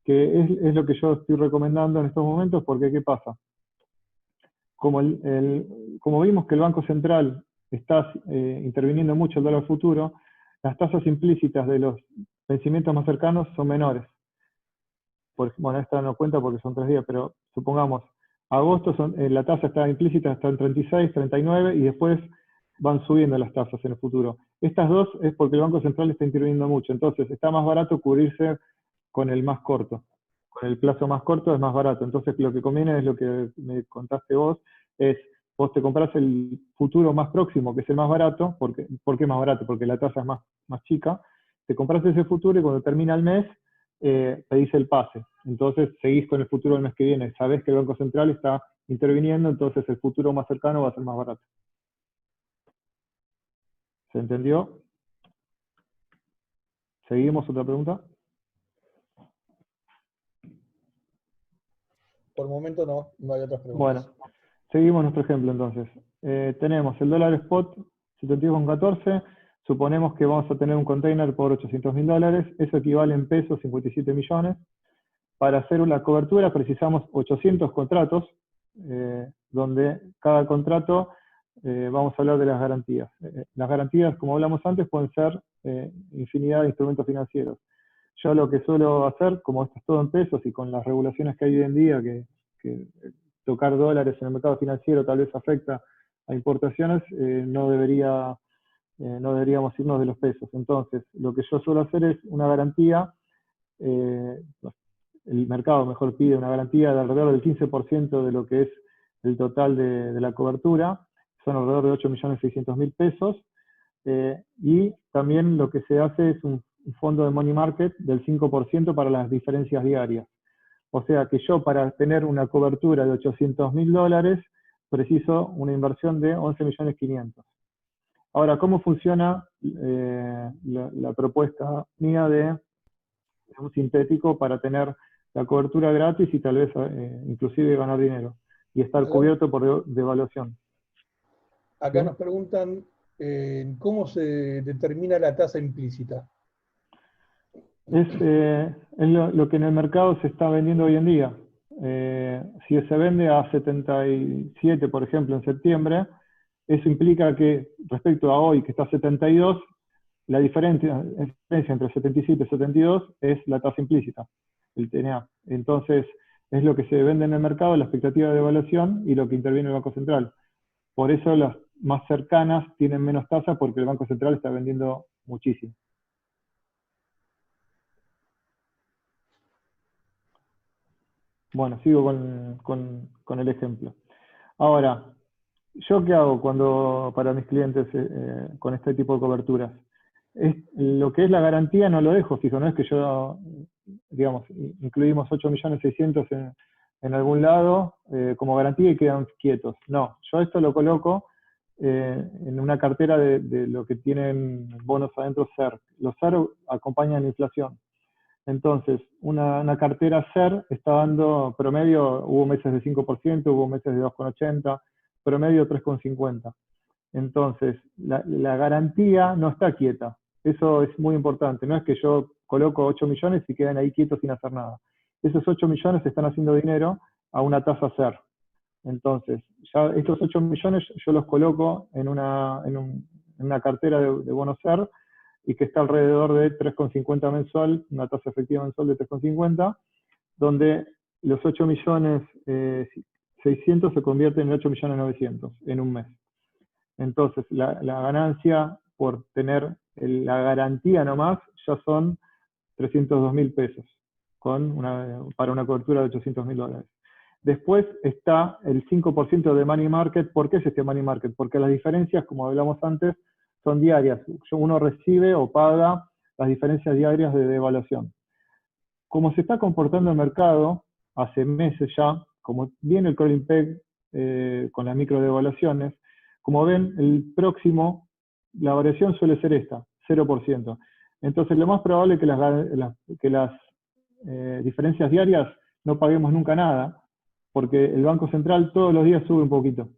que es lo que yo estoy recomendando en estos momentos, porque ¿qué pasa? Como vimos que el Banco Central está interviniendo mucho el dólar futuro, las tasas implícitas de los vencimientos más cercanos son menores. Bueno, esta no cuenta porque son 3 días, pero supongamos, agosto la tasa está implícita, está en 36, 39, y después van subiendo las tasas en el futuro. Estas dos es porque el Banco Central está interviniendo mucho, entonces está más barato cubrirse con el más corto. Con el plazo más corto es más barato, entonces lo que conviene es lo que me contaste vos, vos te comprás el futuro más próximo, que es el más barato. ¿Por qué es más barato? Porque la tasa es más chica. Te compras ese futuro y cuando termina el mes, pedís el pase. Entonces seguís con el futuro del mes que viene. Sabés que el Banco Central está interviniendo, entonces el futuro más cercano va a ser más barato. ¿Se entendió? ¿Seguimos? ¿Otra pregunta? Por el momento no hay otras preguntas. Bueno, seguimos nuestro ejemplo entonces. Tenemos el dólar spot 72,14. Suponemos que vamos a tener un container por $800.000. Eso equivale en pesos 57 millones. Para hacer una cobertura precisamos 800 contratos, donde cada contrato, vamos a hablar de las garantías. Las garantías, como hablamos antes, pueden ser infinidad de instrumentos financieros. Yo lo que suelo hacer, como esto es todo en pesos y con las regulaciones que hay hoy en día, que tocar dólares en el mercado financiero tal vez afecta a importaciones, no deberíamos irnos de los pesos. Entonces, lo que yo suelo hacer es una garantía, el mercado mejor pide una garantía de alrededor del 15% de lo que es el total de la cobertura, son alrededor de 8.600.000 pesos, y también lo que se hace es un fondo de money market del 5% para las diferencias diarias. O sea que yo para tener una cobertura de $800.000 preciso una inversión de 11.500.000. Ahora, ¿cómo funciona la propuesta mía de un sintético para tener la cobertura gratis y tal vez inclusive ganar dinero y estar cubierto por devaluación? Acá nos preguntan cómo se determina la tasa implícita. Es lo que en el mercado se está vendiendo hoy en día. Si se vende a 77, por ejemplo, en septiembre, eso implica que respecto a hoy, que está a 72, la diferencia entre 77 y 72 es la tasa implícita, el TNA. Entonces, es lo que se vende en el mercado, la expectativa de evaluación y lo que interviene el Banco Central. Por eso las más cercanas tienen menos tasa porque el Banco Central está vendiendo muchísimo. Bueno, sigo con el ejemplo. Ahora, ¿yo qué hago para mis clientes con este tipo de coberturas? Lo que es la garantía no lo dejo fijo, no es que yo, digamos, incluimos 8.600.000 en algún lado como garantía y quedan quietos. No, yo esto lo coloco en una cartera de lo que tienen bonos adentro SER. Los SER acompañan la inflación. Entonces, una cartera SER está dando promedio, hubo meses de 5%, hubo meses de 2,80%, promedio 3,50%. Entonces, la garantía no está quieta. Eso es muy importante. No es que yo coloco 8 millones y quedan ahí quietos sin hacer nada. Esos 8 millones están haciendo dinero a una tasa SER. Entonces, ya estos 8 millones yo los coloco en una cartera de bonos SER y que está alrededor de 3,50 mensual, una tasa efectiva mensual de 3,50, donde los 8.600.000 se convierten en 8.900.000 en un mes. Entonces, la ganancia por tener la garantía nomás ya son 302.000 pesos para una cobertura de $800.000. Después está el 5% de money market. ¿Por qué es este money market? Porque las diferencias, como hablamos antes, son diarias. Uno recibe o paga las diferencias diarias de devaluación. Como se está comportando el mercado hace meses ya, como viene el crawling peg con las micro devaluaciones, como ven, la variación suele ser esta, 0%. Entonces, lo más probable es que las diferencias diarias no paguemos nunca nada, porque el Banco Central todos los días sube un poquito.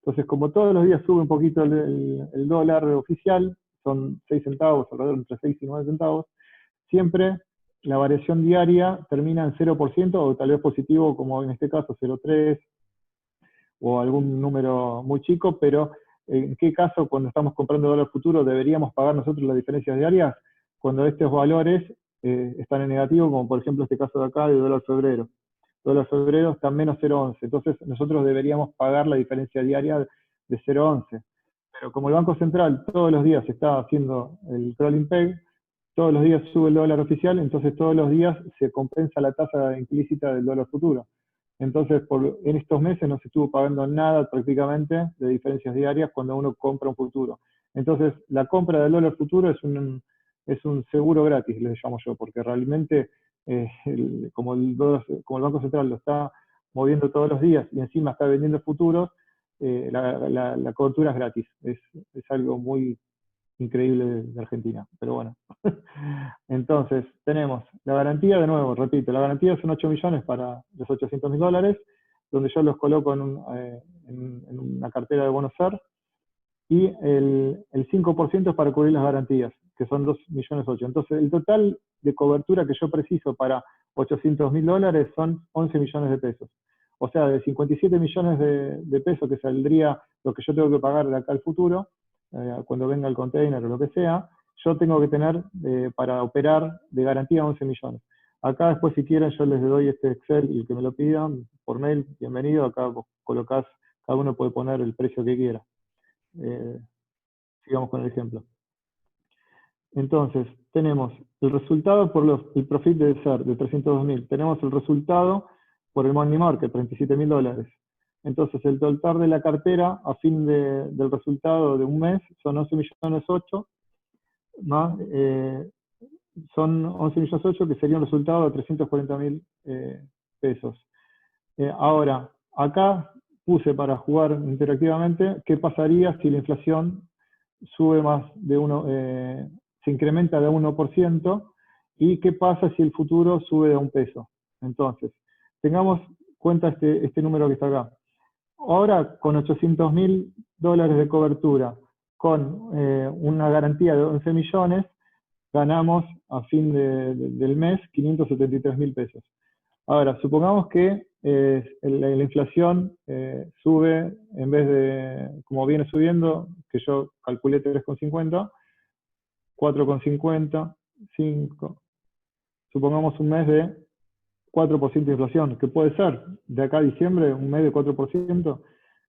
Entonces, como todos los días sube un poquito el dólar oficial, son 6 centavos, alrededor entre 6 y 9 centavos, siempre la variación diaria termina en 0% o tal vez positivo, como en este caso 0,3 o algún número muy chico, pero ¿en qué caso cuando estamos comprando dólar futuro deberíamos pagar nosotros las diferencias diarias? Cuando estos valores están en negativo, como por ejemplo este caso de acá de dólar febrero. Dólar febrero está en menos 0,11, entonces nosotros deberíamos pagar la diferencia diaria de 0,11. Pero como el Banco Central todos los días está haciendo el crawling peg, todos los días sube el dólar oficial, entonces todos los días se compensa la tasa implícita del dólar futuro. Entonces, en estos meses no se estuvo pagando nada prácticamente de diferencias diarias cuando uno compra un futuro. Entonces, la compra del dólar futuro es un seguro gratis, le llamo yo, porque realmente como el Banco Central lo está moviendo todos los días y encima está vendiendo futuros, la cobertura es gratis. Es algo muy increíble de Argentina, pero bueno. Entonces, tenemos la garantía, de nuevo, repito, la garantía son 8 millones para los $800.000, donde yo los coloco en una cartera de bonos SER, y el 5% es para cubrir las garantías, que son 2,8 millones. Entonces, el total de cobertura que yo preciso para $800.000 son 11 millones de pesos. O sea, de 57 millones de pesos que saldría lo que yo tengo que pagar de acá al futuro, cuando venga el container o lo que sea, yo tengo que tener para operar de garantía 11 millones. Acá después, si quieren, yo les doy este Excel y el que me lo pidan por mail, bienvenido. Acá vos colocás, cada uno puede poner el precio que quiera. Sigamos con el ejemplo. Entonces, tenemos el resultado por el profit de SER de 302.000. Tenemos el resultado por el money market, $37.000. Entonces, el total de la cartera a fin del resultado de un mes son 11 millones 8, más, son 11 millones 8, que sería un resultado de 340.000 pesos. Ahora, acá puse para jugar interactivamente qué pasaría si la inflación sube más de se incrementa de 1%, y qué pasa si el futuro sube de $1. Entonces, tengamos cuenta este número que está acá. Ahora, con $800.000 de cobertura, con una garantía de 11 millones, ganamos a fin del mes 573.000 pesos. Ahora, supongamos que la inflación sube, en vez de, como viene subiendo, que yo calculé 3,50, 4,50, 5, supongamos un mes de 4% de inflación, que puede ser de acá a diciembre un mes de 4%,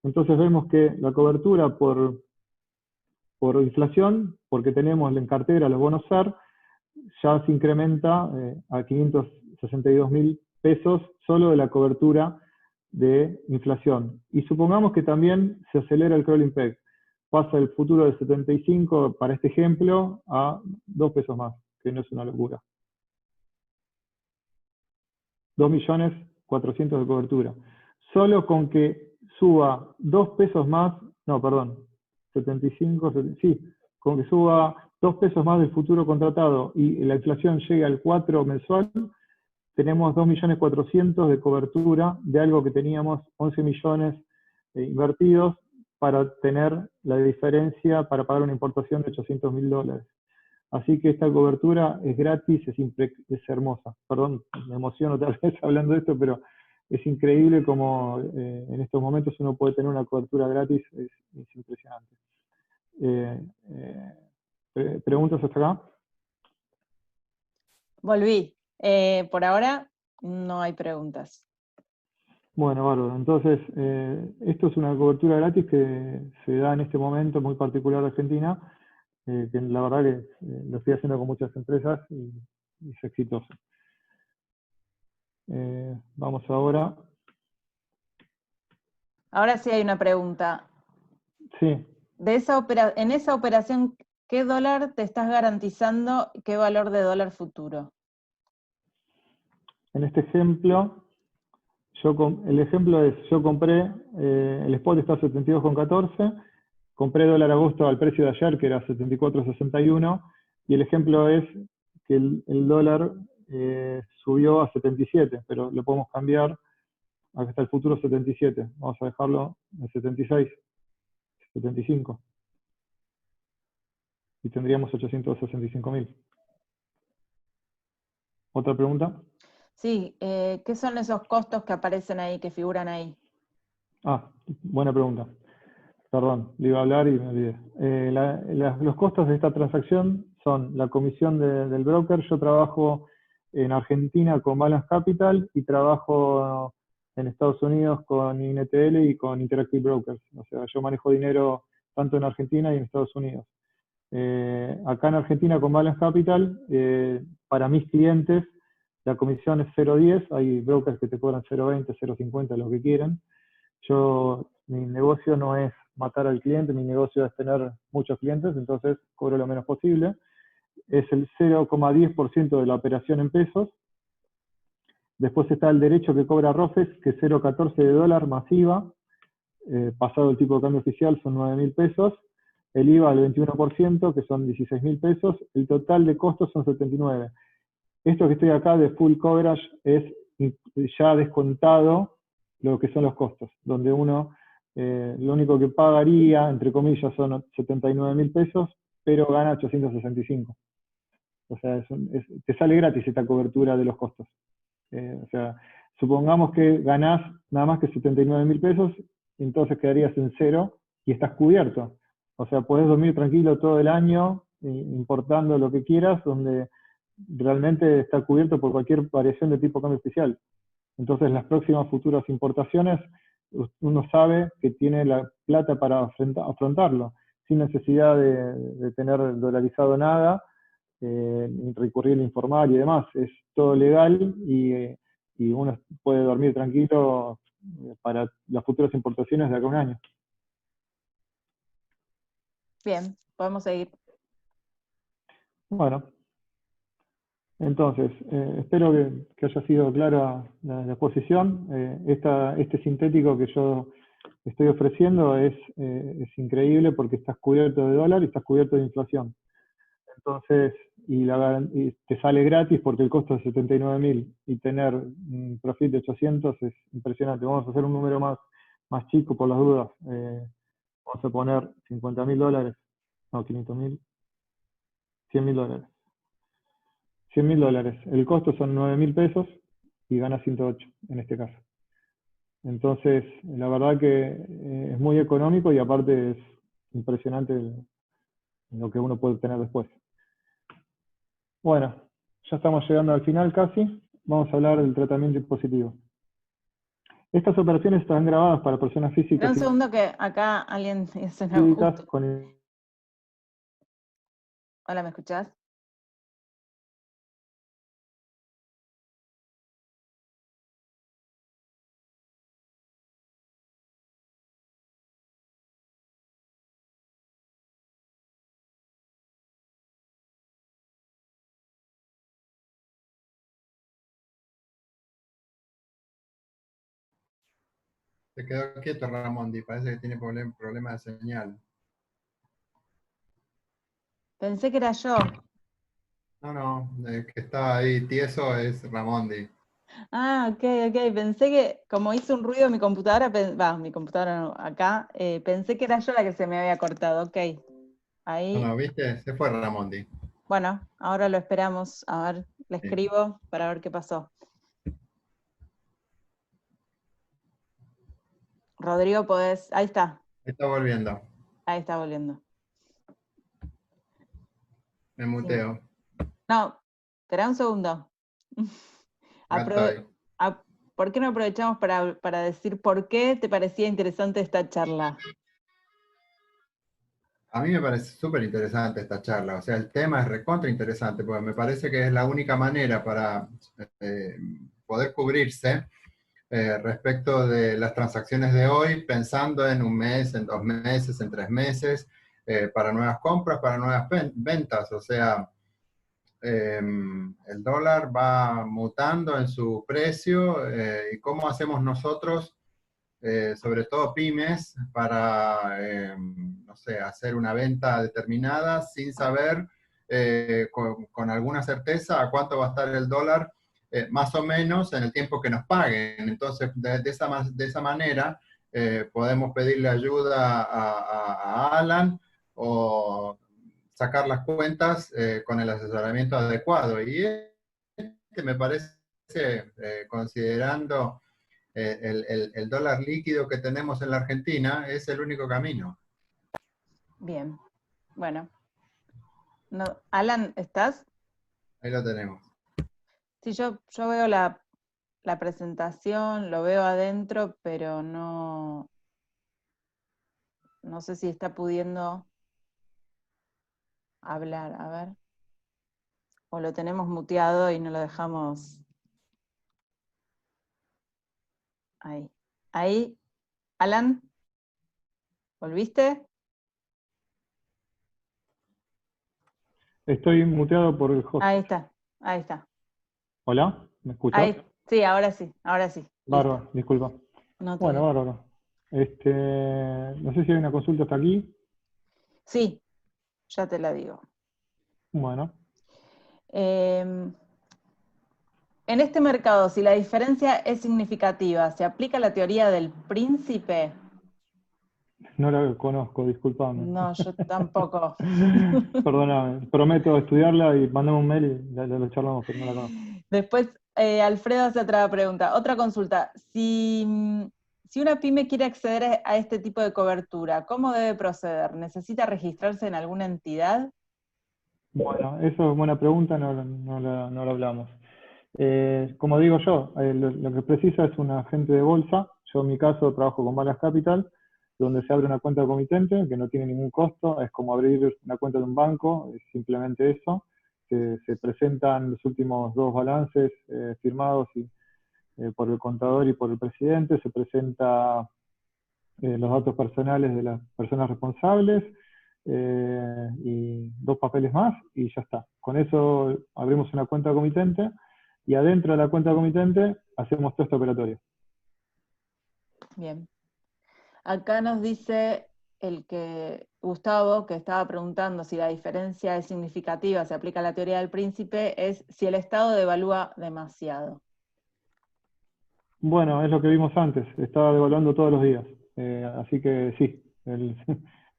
entonces vemos que la cobertura por inflación, porque tenemos en cartera los bonos SER, ya se incrementa a 562.000 pesos solo de la cobertura de inflación. Y supongamos que también se acelera el crawling peg. Pasa el futuro de 75, para este ejemplo, a 2 pesos más, que no es una locura. 2.400.000 de cobertura. Solo con que suba 2 pesos más, no, perdón, 75, sí, con que suba 2 pesos más del futuro contratado y la inflación llegue al 4 mensual, tenemos 2.400.000 de cobertura de algo que teníamos 11 millones invertidos para tener la diferencia para pagar una importación de $800.000. Así que esta cobertura es gratis, es hermosa. Perdón, me emociono tal vez hablando de esto, pero es increíble como en estos momentos uno puede tener una cobertura gratis, es impresionante. ¿Preguntas hasta acá? Volví. Por ahora no hay preguntas. Bueno, bárbaro. Entonces, esto es una cobertura gratis que se da en este momento muy particular de Argentina, que la verdad que lo estoy haciendo con muchas empresas y es exitoso. Vamos ahora. Ahora sí hay una pregunta. Sí. En esa operación, ¿qué dólar te estás garantizando? ¿Qué valor de dólar futuro? En este ejemplo, el ejemplo es, yo compré, el spot está a 72,14, compré dólar agosto al precio de ayer, que era 74,61, y el ejemplo es que el dólar subió a 77, pero lo podemos cambiar. Acá está el futuro 77, vamos a dejarlo en 76, 75. Y tendríamos 865.000. ¿Otra pregunta? Sí, ¿qué son esos costos que aparecen ahí, que figuran ahí? Ah, buena pregunta. Perdón, le iba a hablar y me olvidé. Los costos de esta transacción son la comisión del broker. Yo trabajo en Argentina con Balance Capital y trabajo en Estados Unidos con INTL y con Interactive Brokers. O sea, yo manejo dinero tanto en Argentina y en Estados Unidos. Acá en Argentina con Balance Capital, para mis clientes, la comisión es 0.10. Hay brokers que te cobran 0.20, 0.50, lo que quieran. Mi negocio no es matar al cliente, mi negocio es tener muchos clientes, entonces cobro lo menos posible. Es el 0,10% de la operación en pesos, Después está el derecho que cobra ROFES, que es 0,14 de dólar masiva. Pasado el tipo de cambio oficial son 9.000 pesos. El IVA al 21%, que son 16.000 pesos. El total de costos son 79. Esto que estoy acá de full coverage es ya descontado lo que son los costos, donde uno lo único que pagaría, entre comillas, son 79.000 pesos, pero gana 865. O sea, te sale gratis esta cobertura de los costos. O sea, supongamos que ganás nada más que 79.000 pesos, entonces quedarías en cero y estás cubierto. O sea, podés dormir tranquilo todo el año, importando lo que quieras, donde realmente está cubierto por cualquier variación de tipo de cambio especial. Entonces, las próximas futuras importaciones, uno sabe que tiene la plata para afrontarlo, sin necesidad de tener dolarizado nada, ni recurrir al informal y demás. Es todo legal y uno puede dormir tranquilo para las futuras importaciones de acá a un año. Bien, podemos seguir. Bueno, entonces, espero que haya sido clara la exposición. Este sintético que yo estoy ofreciendo es increíble porque estás cubierto de dólar y estás cubierto de inflación. Entonces, y te sale gratis porque el costo es 79.000 y tener un profit de 800 es impresionante. Vamos a hacer un número más chico por las dudas. Vamos a poner 50.000 dólares, no, 500.000, 100.000 dólares. 100.000 dólares. El costo son 9.000 pesos y gana 108 en este caso. Entonces, la verdad que es muy económico y aparte es impresionante lo que uno puede obtener después. Bueno, ya estamos llegando al final casi. Vamos a hablar del tratamiento impositivo. Estas operaciones están grabadas para personas Espera físicas un y segundo que acá alguien hizo una jurídicas justo. con... Hola, ¿me escuchás? Se quedó quieto Ramondi, parece que tiene problema de señal. Pensé que era yo. No, el que está ahí tieso es Ramondi. Ah, ok. Pensé que, como hizo un ruido mi computadora, mi computadora no, acá, pensé que era yo la que se me había cortado. Ok. Ahí. No, ¿viste? Se fue Ramondi. Bueno, ahora lo esperamos. A ver, le Sí. escribo para ver qué pasó. Rodrigo, podés. Ahí está. Está volviendo. Ahí está volviendo. Me muteo. No, espera un segundo. Acá estoy. ¿Por qué no aprovechamos para decir por qué te parecía interesante esta charla? A mí me parece súper interesante esta charla. O sea, el tema es recontra interesante, porque me parece que es la única manera para poder cubrirse respecto de las transacciones de hoy, pensando en un mes, en 2 meses, en 3 meses, para nuevas compras, para nuevas ventas. O sea, el dólar va mutando en su precio y cómo hacemos nosotros, sobre todo pymes, para, no sé, hacer una venta determinada sin saber con alguna certeza a cuánto va a estar el dólar, más o menos en el tiempo que nos paguen. Entonces, de esa manera, podemos pedirle ayuda a Alan o sacar las cuentas con el asesoramiento adecuado. Y me parece, considerando el dólar líquido que tenemos en la Argentina, es el único camino. Bien, bueno. No, Alan, ¿estás? Ahí lo tenemos. Sí, yo veo la presentación, lo veo adentro, pero no sé si está pudiendo hablar. A ver. O lo tenemos muteado y no lo dejamos. Ahí. Ahí. Alan, ¿volviste? Estoy muteado por el host. Ahí está. ¿Hola? ¿Me escuchas? Sí, ahora sí, ahora sí. Listo. Bárbaro, disculpa. No te- Bueno, bárbaro. No sé si hay una consulta hasta aquí. Sí, ya te la digo. Bueno, En este mercado, si la diferencia es significativa, ¿se aplica la teoría del príncipe? no la conozco, disculpame. No, yo tampoco. Perdóname, prometo estudiarla y mandame un mail y la charlamos, pero no la conozco. Después, Alfredo hace otra pregunta. Otra consulta. Si una pyme quiere acceder a este tipo de cobertura, ¿cómo debe proceder? ¿Necesita registrarse en alguna entidad? Bueno, eso es buena pregunta, no la hablamos. Como digo yo, lo que precisa es un agente de bolsa. Yo en mi caso trabajo con Balas Capital, donde se abre una cuenta comitente que no tiene ningún costo, es como abrir una cuenta de un banco, es simplemente eso. Se presentan los últimos 2 balances firmados por el contador y por el presidente, se presenta los datos personales de las personas responsables y 2 papeles más y ya está. Con eso abrimos una cuenta comitente y adentro de la cuenta comitente hacemos todo este operatorio. Bien. Acá nos dice Gustavo, que estaba preguntando si la diferencia es significativa, se aplica la teoría del príncipe, es si el Estado devalúa demasiado. Bueno, es lo que vimos antes, está devaluando todos los días. Así que sí,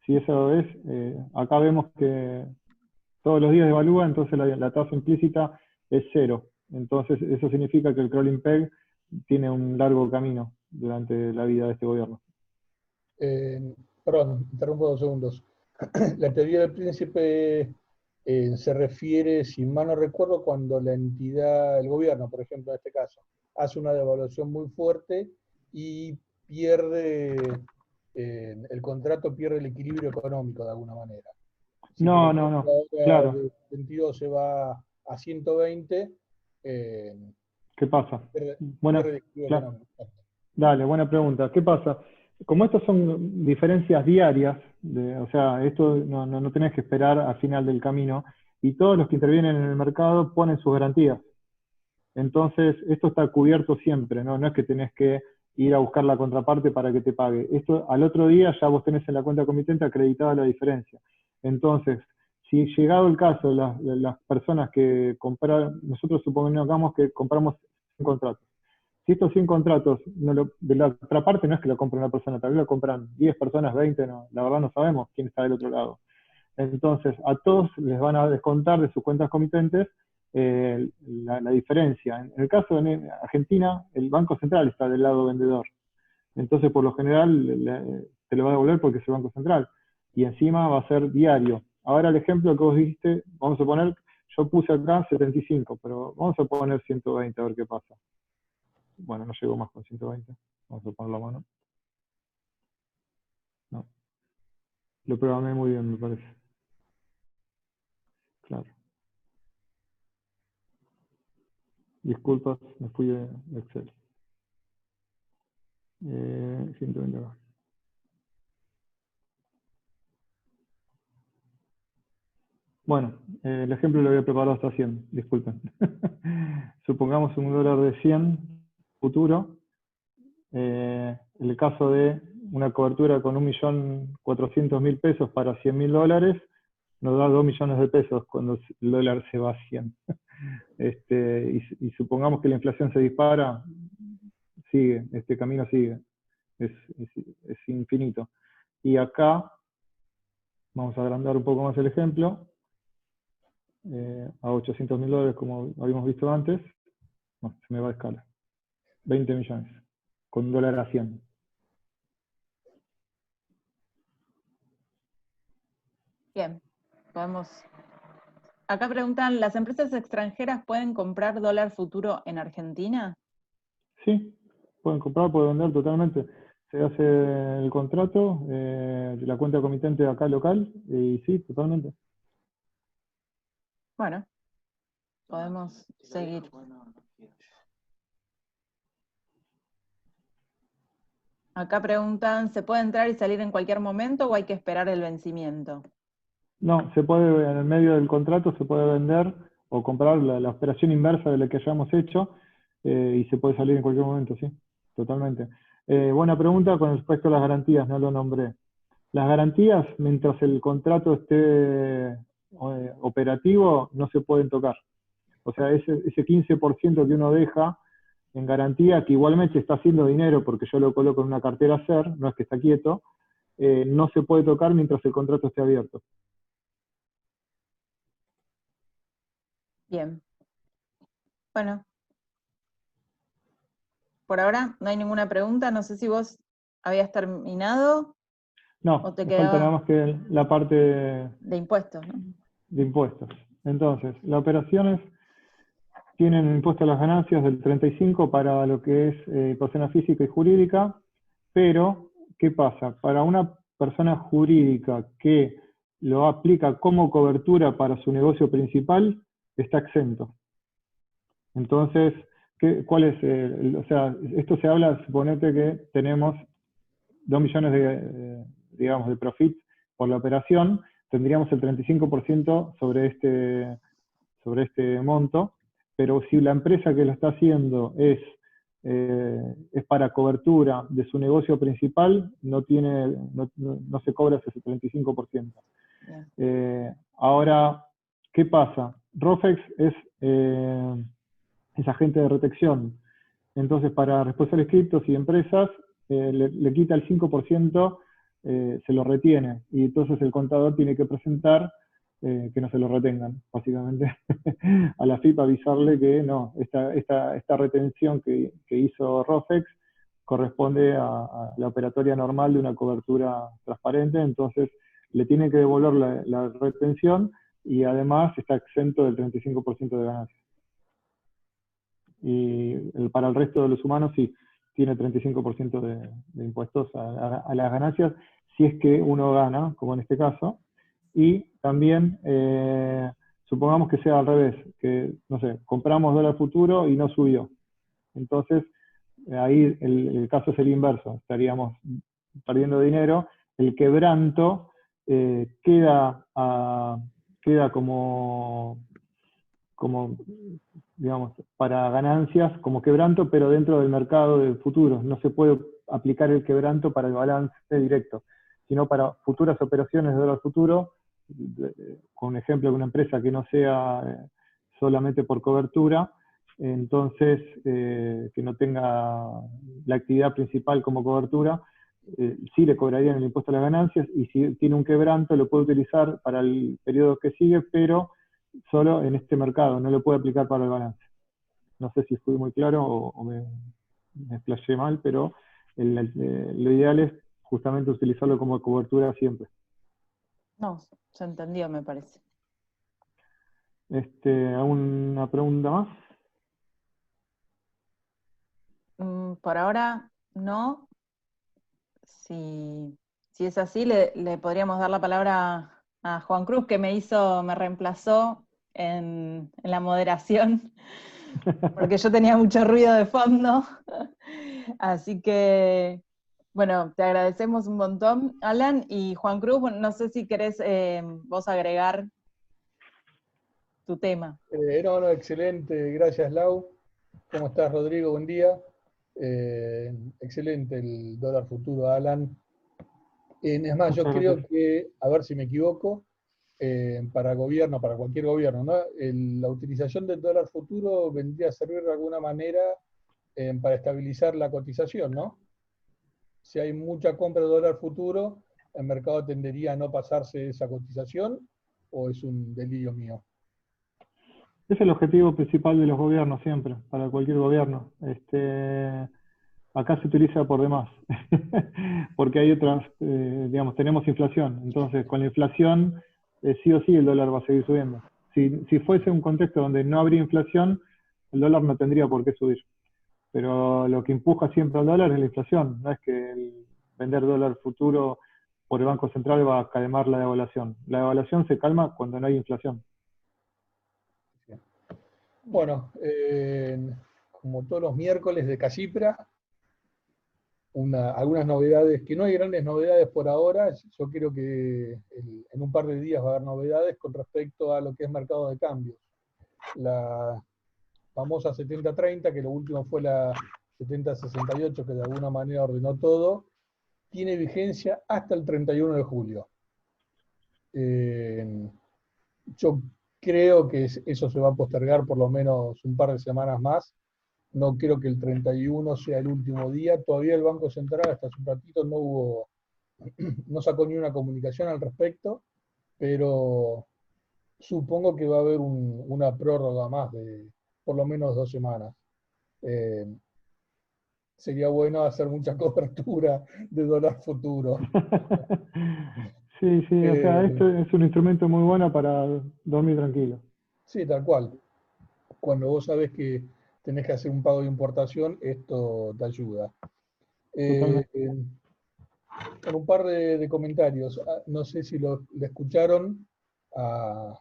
si eso es, acá vemos que todos los días devalúa, entonces la tasa implícita es 0. Entonces eso significa que el crawling peg tiene un largo camino durante la vida de este gobierno. Perdón, interrumpo 2 segundos. La teoría del príncipe se refiere, si mal no recuerdo, cuando la entidad, el gobierno, por ejemplo, en este caso, hace una devaluación muy fuerte y pierde, el contrato pierde el equilibrio económico de alguna manera. Si por No, ejemplo ahora claro. de 22 se va a 120, ¿Qué pasa? pierde Buena, el equilibrio claro. económico. Dale, buena pregunta. ¿Qué pasa? Como estas son diferencias diarias, o sea, esto no tenés que esperar al final del camino, y todos los que intervienen en el mercado ponen sus garantías. Entonces, esto está cubierto siempre, ¿no? No es que tenés que ir a buscar la contraparte para que te pague. Esto al otro día ya vos tenés en la cuenta comitente acreditada la diferencia. Entonces, si llegado el caso, las personas que compraron, nosotros supongamos que compramos 100 contratos. Si estos 100 contratos, de la otra parte no es que lo compre una persona, tal vez lo compran 10 personas, 20, no, la verdad no sabemos quién está del otro lado. Entonces, a todos les van a descontar de sus cuentas comitentes la diferencia. En el caso de Argentina, el Banco Central está del lado vendedor. Entonces, por lo general, te lo va a devolver porque es el Banco Central. Y encima va a ser diario. Ahora el ejemplo que vos dijiste, vamos a poner, yo puse acá 75, pero vamos a poner 120 a ver qué pasa. Bueno, no llegó más con 120. Vamos a poner la mano. No. Lo programé muy bien, me parece. Claro. Disculpas, me fui de Excel. 120 acá. Bueno, el ejemplo lo había preparado hasta 100, disculpen. Supongamos un dólar de 100 futuro. El caso de una cobertura con 1.400.000 pesos para 100.000 dólares, nos da 2 millones de pesos cuando el dólar se va a 100. Y supongamos que la inflación se dispara, sigue, este camino sigue, es infinito. Y acá, vamos a agrandar un poco más el ejemplo, a 800.000 dólares como habíamos visto antes, no, se me va a escala, 20 millones, con dólar a 100. Bien, podemos. Acá preguntan, ¿las empresas extranjeras pueden comprar dólar futuro en Argentina? Sí, pueden comprar, pueden vender totalmente. Se hace el contrato, la cuenta comitente acá local, y sí, totalmente. Bueno, podemos seguir. Acá preguntan, ¿se puede entrar y salir en cualquier momento o hay que esperar el vencimiento? No, se puede, en el medio del contrato se puede vender o comprar la operación inversa de la que hayamos hecho. y se puede salir en cualquier momento, sí, totalmente. Buena pregunta con respecto a las garantías, no lo nombré. Las garantías, mientras el contrato esté operativo, no se pueden tocar. O sea, ese 15% que uno deja en garantía, que igualmente está haciendo dinero porque yo lo coloco en una cartera SER, no es que está quieto, no se puede tocar mientras el contrato esté abierto. Bien. Bueno, por ahora no hay ninguna pregunta. No sé si vos habías terminado No, o te me falta nada quedaba más que la parte de impuestos, ¿no? de impuestos. Entonces, las operaciones tienen un impuesto a las ganancias del 35% para lo que es persona física y jurídica, pero, ¿qué pasa? Para una persona jurídica que lo aplica como cobertura para su negocio principal, está exento. Entonces, ¿cuál es? O sea, esto se habla, suponete que tenemos 2 millones digamos, de profit por la operación, tendríamos el 35% sobre este monto, pero si la empresa que lo está haciendo es para cobertura de su negocio principal, no se cobra ese 35%. Ahora, ¿qué pasa? ROFEX es agente de retención. Entonces, para responsables criptos y empresas, le quita el 5%, se lo retiene. Y entonces el contador tiene que presentar que no se lo retengan, básicamente, a la FIP avisarle que no, esta retención que hizo ROFEX corresponde a la operatoria normal de una cobertura transparente, entonces le tiene que devolver la retención y además está exento del 35% de ganancias. Y para el resto de los humanos sí, tiene 35% de impuestos a las ganancias, si es que uno gana, como en este caso, y también, supongamos que sea al revés, que, no sé, compramos dólar futuro y no subió. Entonces, ahí el caso es el inverso, estaríamos perdiendo dinero, el quebranto queda como, digamos, para ganancias como quebranto, pero dentro del mercado de futuros. No se puede aplicar el quebranto para el balance directo, sino para futuras operaciones de dólar futuro, con ejemplo de una empresa que no sea solamente por cobertura, entonces que no tenga la actividad principal como cobertura, sí le cobrarían el impuesto a las ganancias, y si tiene un quebranto lo puede utilizar para el periodo que sigue, pero solo en este mercado, no lo puede aplicar para el balance. No sé si fui muy claro o me explayé mal, pero lo ideal es justamente utilizarlo como cobertura siempre. No, se entendió, me parece. ¿Alguna pregunta más? Por ahora, no. Si es así, le podríamos dar la palabra a Juan Cruz, que me reemplazó en la moderación, porque yo tenía mucho ruido de fondo. Así que, bueno, te agradecemos un montón, Alan. Y Juan Cruz, bueno, no sé si querés vos agregar tu tema. No, excelente, gracias Lau. ¿Cómo estás, Rodrigo? Buen día. Excelente el dólar futuro, Alan. Es más, yo creo que, a ver si me equivoco, para gobierno, para cualquier gobierno, ¿no? La utilización del dólar futuro vendría a servir de alguna manera para estabilizar la cotización, ¿no? Si hay mucha compra de dólar futuro, ¿el mercado tendería a no pasarse esa cotización o es un delirio mío? Es el objetivo principal de los gobiernos siempre, para cualquier gobierno. Acá se utiliza por demás, porque hay otras, digamos, tenemos inflación. Entonces, con la inflación, sí o sí el dólar va a seguir subiendo. Si fuese un contexto donde no habría inflación, el dólar no tendría por qué subir. Pero lo que empuja siempre al dólar es la inflación. No es que el vender dólar futuro por el Banco Central va a calmar la devaluación. La devaluación se calma cuando no hay inflación. Bueno, como todos los miércoles de Cachipra, algunas novedades, que no hay grandes novedades por ahora. Yo creo que en un par de días va a haber novedades con respecto a lo que es mercado de cambios. famosa 70-30, que lo último fue la 70-68, que de alguna manera ordenó todo, tiene vigencia hasta el 31 de julio. Yo creo que eso se va a postergar por lo menos un par de semanas más. No creo que el 31 sea el último día. Todavía el Banco Central hasta hace un ratito no sacó ni una comunicación al respecto, pero supongo que va a haber una prórroga más de por lo menos 2 semanas. Sería bueno hacer mucha cobertura de dólar futuro. Sí, sí, o sea, esto es un instrumento muy bueno para dormir tranquilo. Sí, tal cual. Cuando vos sabés que tenés que hacer un pago de importación, esto te ayuda. Con un par de comentarios. No sé si le escucharon a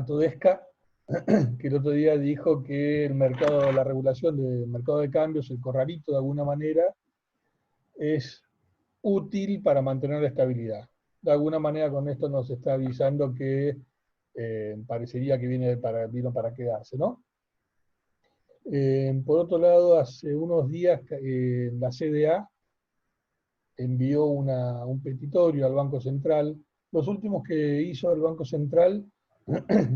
Todesca, que el otro día dijo que el mercado, la regulación del mercado de cambios, el corralito de alguna manera, es útil para mantener la estabilidad. De alguna manera con esto nos está avisando que parecería que vino para quedarse, ¿no? Por otro lado, hace unos días la CDA envió un petitorio al Banco Central. Los últimos que hizo el Banco Central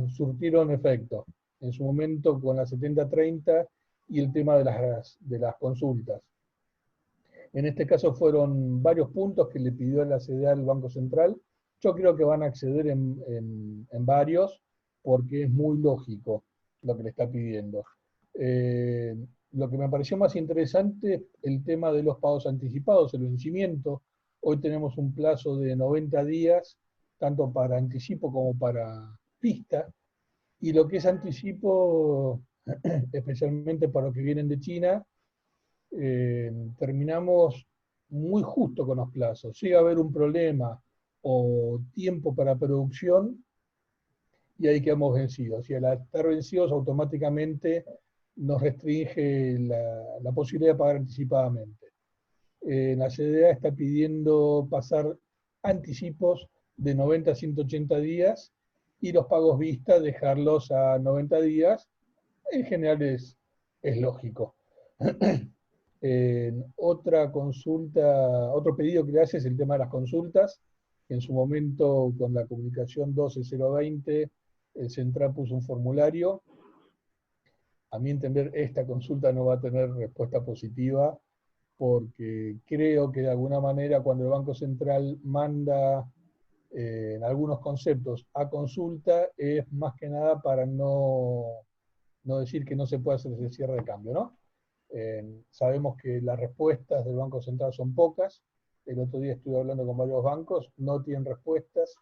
surtieron efecto. En su momento con la 70-30 y el tema de las consultas. En este caso fueron varios puntos que le pidió a la CDA al Banco Central. Yo creo que van a acceder en varios, porque es muy lógico lo que le está pidiendo. Lo que me pareció más interesante, el tema de los pagos anticipados, el vencimiento. Hoy tenemos un plazo de 90 días, tanto para anticipo como para pista, y lo que es anticipo, especialmente para los que vienen de China, terminamos muy justo con los plazos. Llega a haber un problema o tiempo para producción y ahí quedamos vencidos. Y al estar vencidos automáticamente nos restringe la posibilidad de pagar anticipadamente. La CDA está pidiendo pasar anticipos de 90 a 180 días y los pagos vista dejarlos a 90 días. En general es lógico. Otra consulta, otro pedido que le hace es el tema de las consultas. En su momento, con la comunicación 12020, el Central puso un formulario. A mi entender, esta consulta no va a tener respuesta positiva, porque creo que de alguna manera cuando el Banco Central manda algunos conceptos a consulta, es más que nada para no decir que no se puede hacer ese cierre de cambio, ¿no? Sabemos que las respuestas del Banco Central son pocas. El otro día estuve hablando con varios bancos, no tienen respuestas,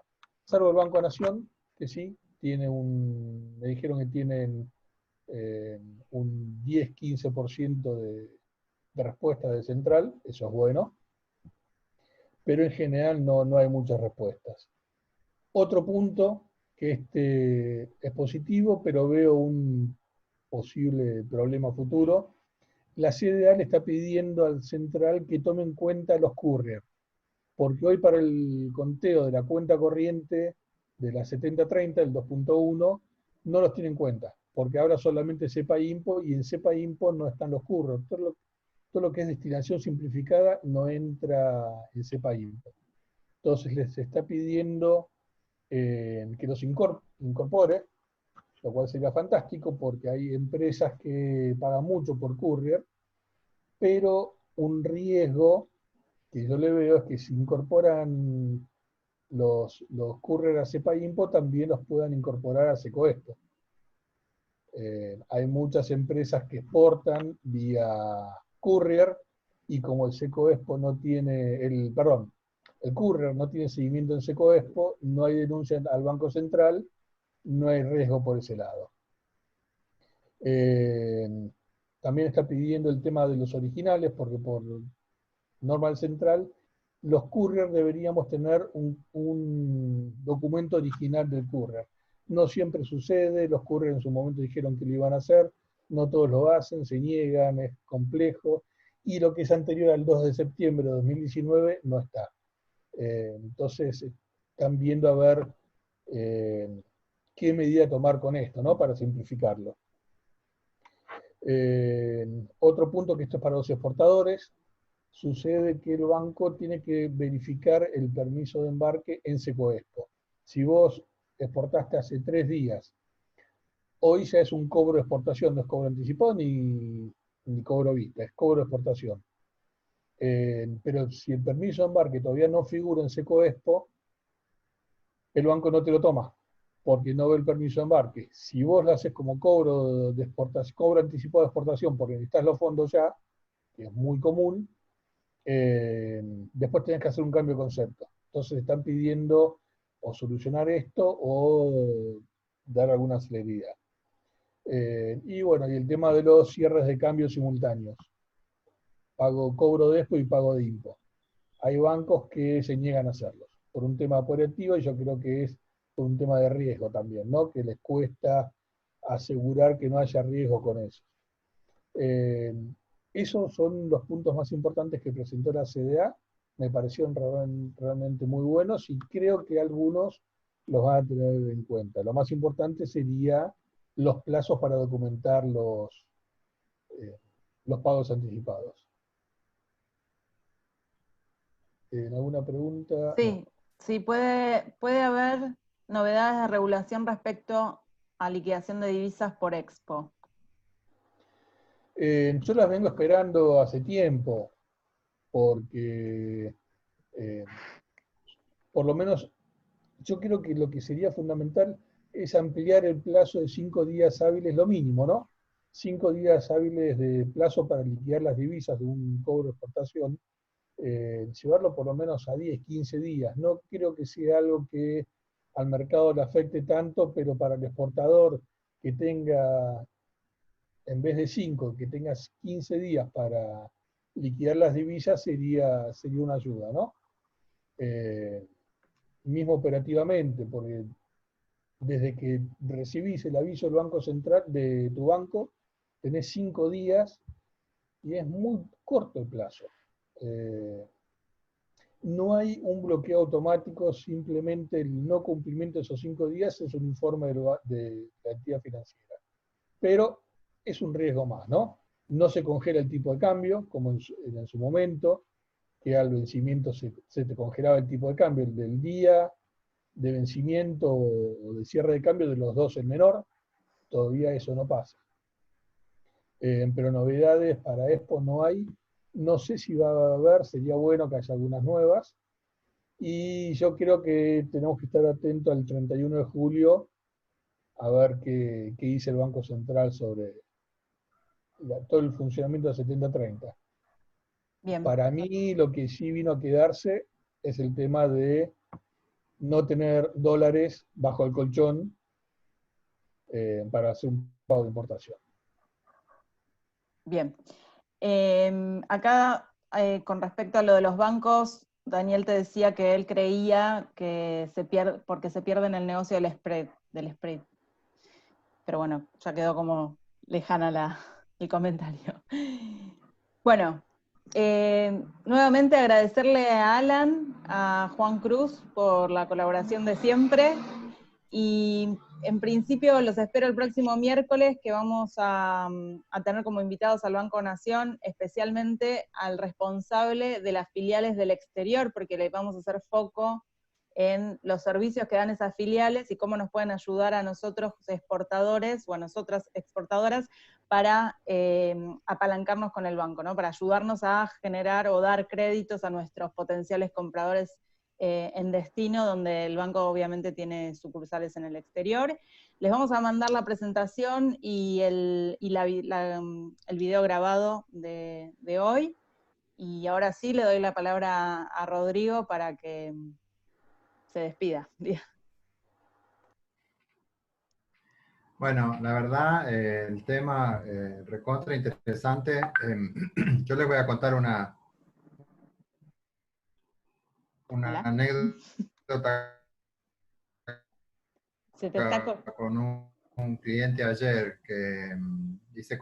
salvo el Banco Nación, que sí, me dijeron que tienen un 10-15% de respuesta de Central, eso es bueno, pero en general no hay muchas respuestas. Otro punto, que es positivo, pero veo un posible problema futuro. La CDA le está pidiendo al Central que tome en cuenta los courier, porque hoy para el conteo de la cuenta corriente de la 70-30, el 2.1, no los tiene en cuenta, porque ahora solamente SEPA IMPO, y en SEPA IMPO no están los courier. Todo lo que es destinación simplificada no entra en SEPA IMPO. Entonces les está pidiendo que los incorpore, lo cual sería fantástico porque hay empresas que pagan mucho por courier, pero un riesgo que yo le veo es que si incorporan los courier a SEPA IMPO, también los puedan incorporar a Secoexpo. Hay muchas empresas que exportan vía courier, y como el Secoexpo no tiene, el courier no tiene seguimiento en Secoexpo, no hay denuncia al Banco Central, no hay riesgo por ese lado. También está pidiendo el tema de los originales, porque por norma central, los courier deberíamos tener un documento original del courier. No siempre sucede, los courier en su momento dijeron que lo iban a hacer, no todos lo hacen, se niegan, es complejo, y lo que es anterior al 2 de septiembre de 2019 no está. Entonces, están viendo a ver qué medida tomar con esto, ¿no? Para simplificarlo. Otro punto, que esto es para los exportadores, sucede que el banco tiene que verificar el permiso de embarque en Secoexpo. Si vos exportaste hace 3 días, hoy ya es un cobro de exportación, no es cobro anticipado ni cobro vista, es cobro de exportación. Pero si el permiso de embarque todavía no figura en Secoexpo, el banco no te lo toma, porque no ve el permiso de embarque. Si vos lo haces como cobro de exportación, cobro anticipado de exportación, porque necesitas los fondos ya, que es muy común, después tenés que hacer un cambio de concepto. Entonces están pidiendo o solucionar esto o dar alguna celeridad. Y bueno, y el tema de los cierres de cambio simultáneos. Cobro de ESPO y pago de IMPO. Hay bancos que se niegan a hacerlos, por un tema operativo, y yo creo que es por un tema de riesgo también, ¿no? Que les cuesta asegurar que no haya riesgo con eso. Esos son los puntos más importantes que presentó la CDA. Me parecieron realmente muy buenos y creo que algunos los van a tener en cuenta. Lo más importante sería los plazos para documentar los pagos anticipados. ¿Alguna pregunta? Sí, sí, puede haber novedades de regulación respecto a liquidación de divisas por Expo. Yo las vengo esperando hace tiempo, porque por lo menos yo creo que lo que sería fundamental es ampliar el plazo de 5 días hábiles, lo mínimo, ¿no? 5 días hábiles de plazo para liquidar las divisas de un cobro de exportación, llevarlo por lo menos a 10, 15 días. No creo que sea algo que al mercado le afecte tanto, pero para el exportador que tenga, en vez de 5, que tengas 15 días para liquidar las divisas sería una ayuda, ¿no? Mismo operativamente, porque desde que recibís el aviso del Banco Central, de tu banco, tenés 5 días y es muy corto el plazo. No hay un bloqueo automático, simplemente el no cumplimiento de esos 5 días es un informe de la entidad financiera. Pero es un riesgo más, ¿no? No se congela el tipo de cambio, como en su momento, que al vencimiento se te congelaba el tipo de cambio, el del día de vencimiento o de cierre de cambio, de los dos el menor. Todavía eso no pasa. Pero novedades para Expo no hay. No sé si va a haber, sería bueno que haya algunas nuevas. Y yo creo que tenemos que estar atentos al 31 de julio a ver qué dice el Banco Central sobre todo el funcionamiento de 70-30. Bien. Para mí lo que sí vino a quedarse es el tema de no tener dólares bajo el colchón para hacer un pago de importación. Bien. Acá, con respecto a lo de los bancos, Daniel te decía que él creía que porque se pierde en el negocio del spread. Pero bueno, ya quedó como lejana el comentario. Bueno, nuevamente agradecerle a Alan, a Juan Cruz por la colaboración de siempre, y en principio los espero el próximo miércoles, que vamos a tener como invitados al Banco Nación, especialmente al responsable de las filiales del exterior, porque le vamos a hacer foco en los servicios que dan esas filiales y cómo nos pueden ayudar a nosotros exportadores o a nosotras exportadoras para apalancarnos con el banco, ¿no? Para ayudarnos a generar o dar créditos a nuestros potenciales compradores en destino, donde el banco obviamente tiene sucursales en el exterior. Les vamos a mandar la presentación y el video grabado de hoy. Y ahora sí le doy la palabra a Rodrigo para que se despida. Bueno, la verdad, el tema recontra interesante. Yo les voy a contar una anécdota con un cliente ayer que dice,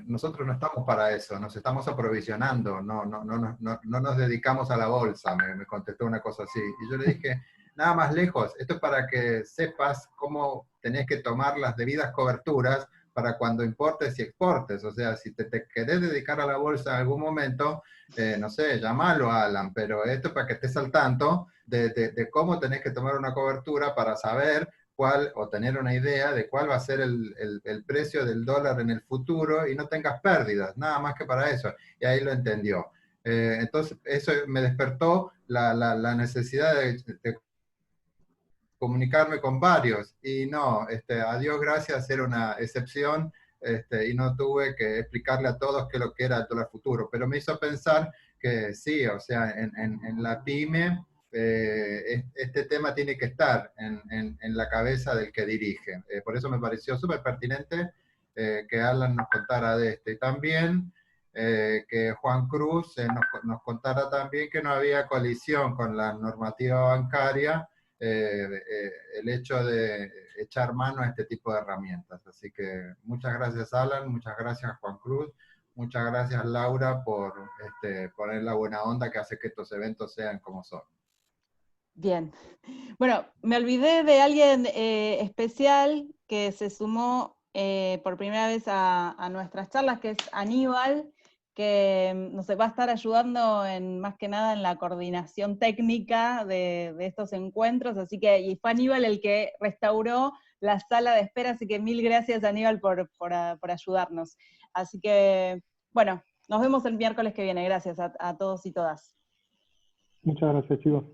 nosotros no estamos para eso, nos estamos aprovisionando, no nos dedicamos a la bolsa, me contestó una cosa así. Y yo le dije, nada más lejos. Esto es para que sepas cómo tenés que tomar las debidas coberturas para cuando importes y exportes. O sea, si te querés dedicar a la bolsa en algún momento, no sé, llámalo a Alan, pero esto es para que estés al tanto de cómo tenés que tomar una cobertura para saber cuál, o tener una idea de cuál va a ser el precio del dólar en el futuro y no tengas pérdidas, nada más que para eso. Y ahí lo entendió. Entonces, eso me despertó la necesidad de comunicarme con varios, y no, a Dios gracias, era una excepción, y no tuve que explicarle a todos qué es lo que era el dólar futuro, pero me hizo pensar que sí, o sea, en la pyme, este tema tiene que estar en la cabeza del que dirige. Por eso me pareció súper pertinente que Alan nos contara de esto. Y también que Juan Cruz nos contara también que no había colisión con la normativa bancaria, el hecho de echar mano a este tipo de herramientas. Así que muchas gracias, Alan, muchas gracias, Juan Cruz, muchas gracias, Laura, por poner la buena onda que hace que estos eventos sean como son. Bien. Bueno, me olvidé de alguien especial que se sumó por primera vez a nuestras charlas, que es Aníbal, que nos va a estar ayudando más que nada en la coordinación técnica de estos encuentros, así que, y fue Aníbal el que restauró la sala de espera, así que mil gracias, Aníbal, por ayudarnos. Así que, bueno, nos vemos el miércoles que viene. Gracias a todos y todas. Muchas gracias, chicos.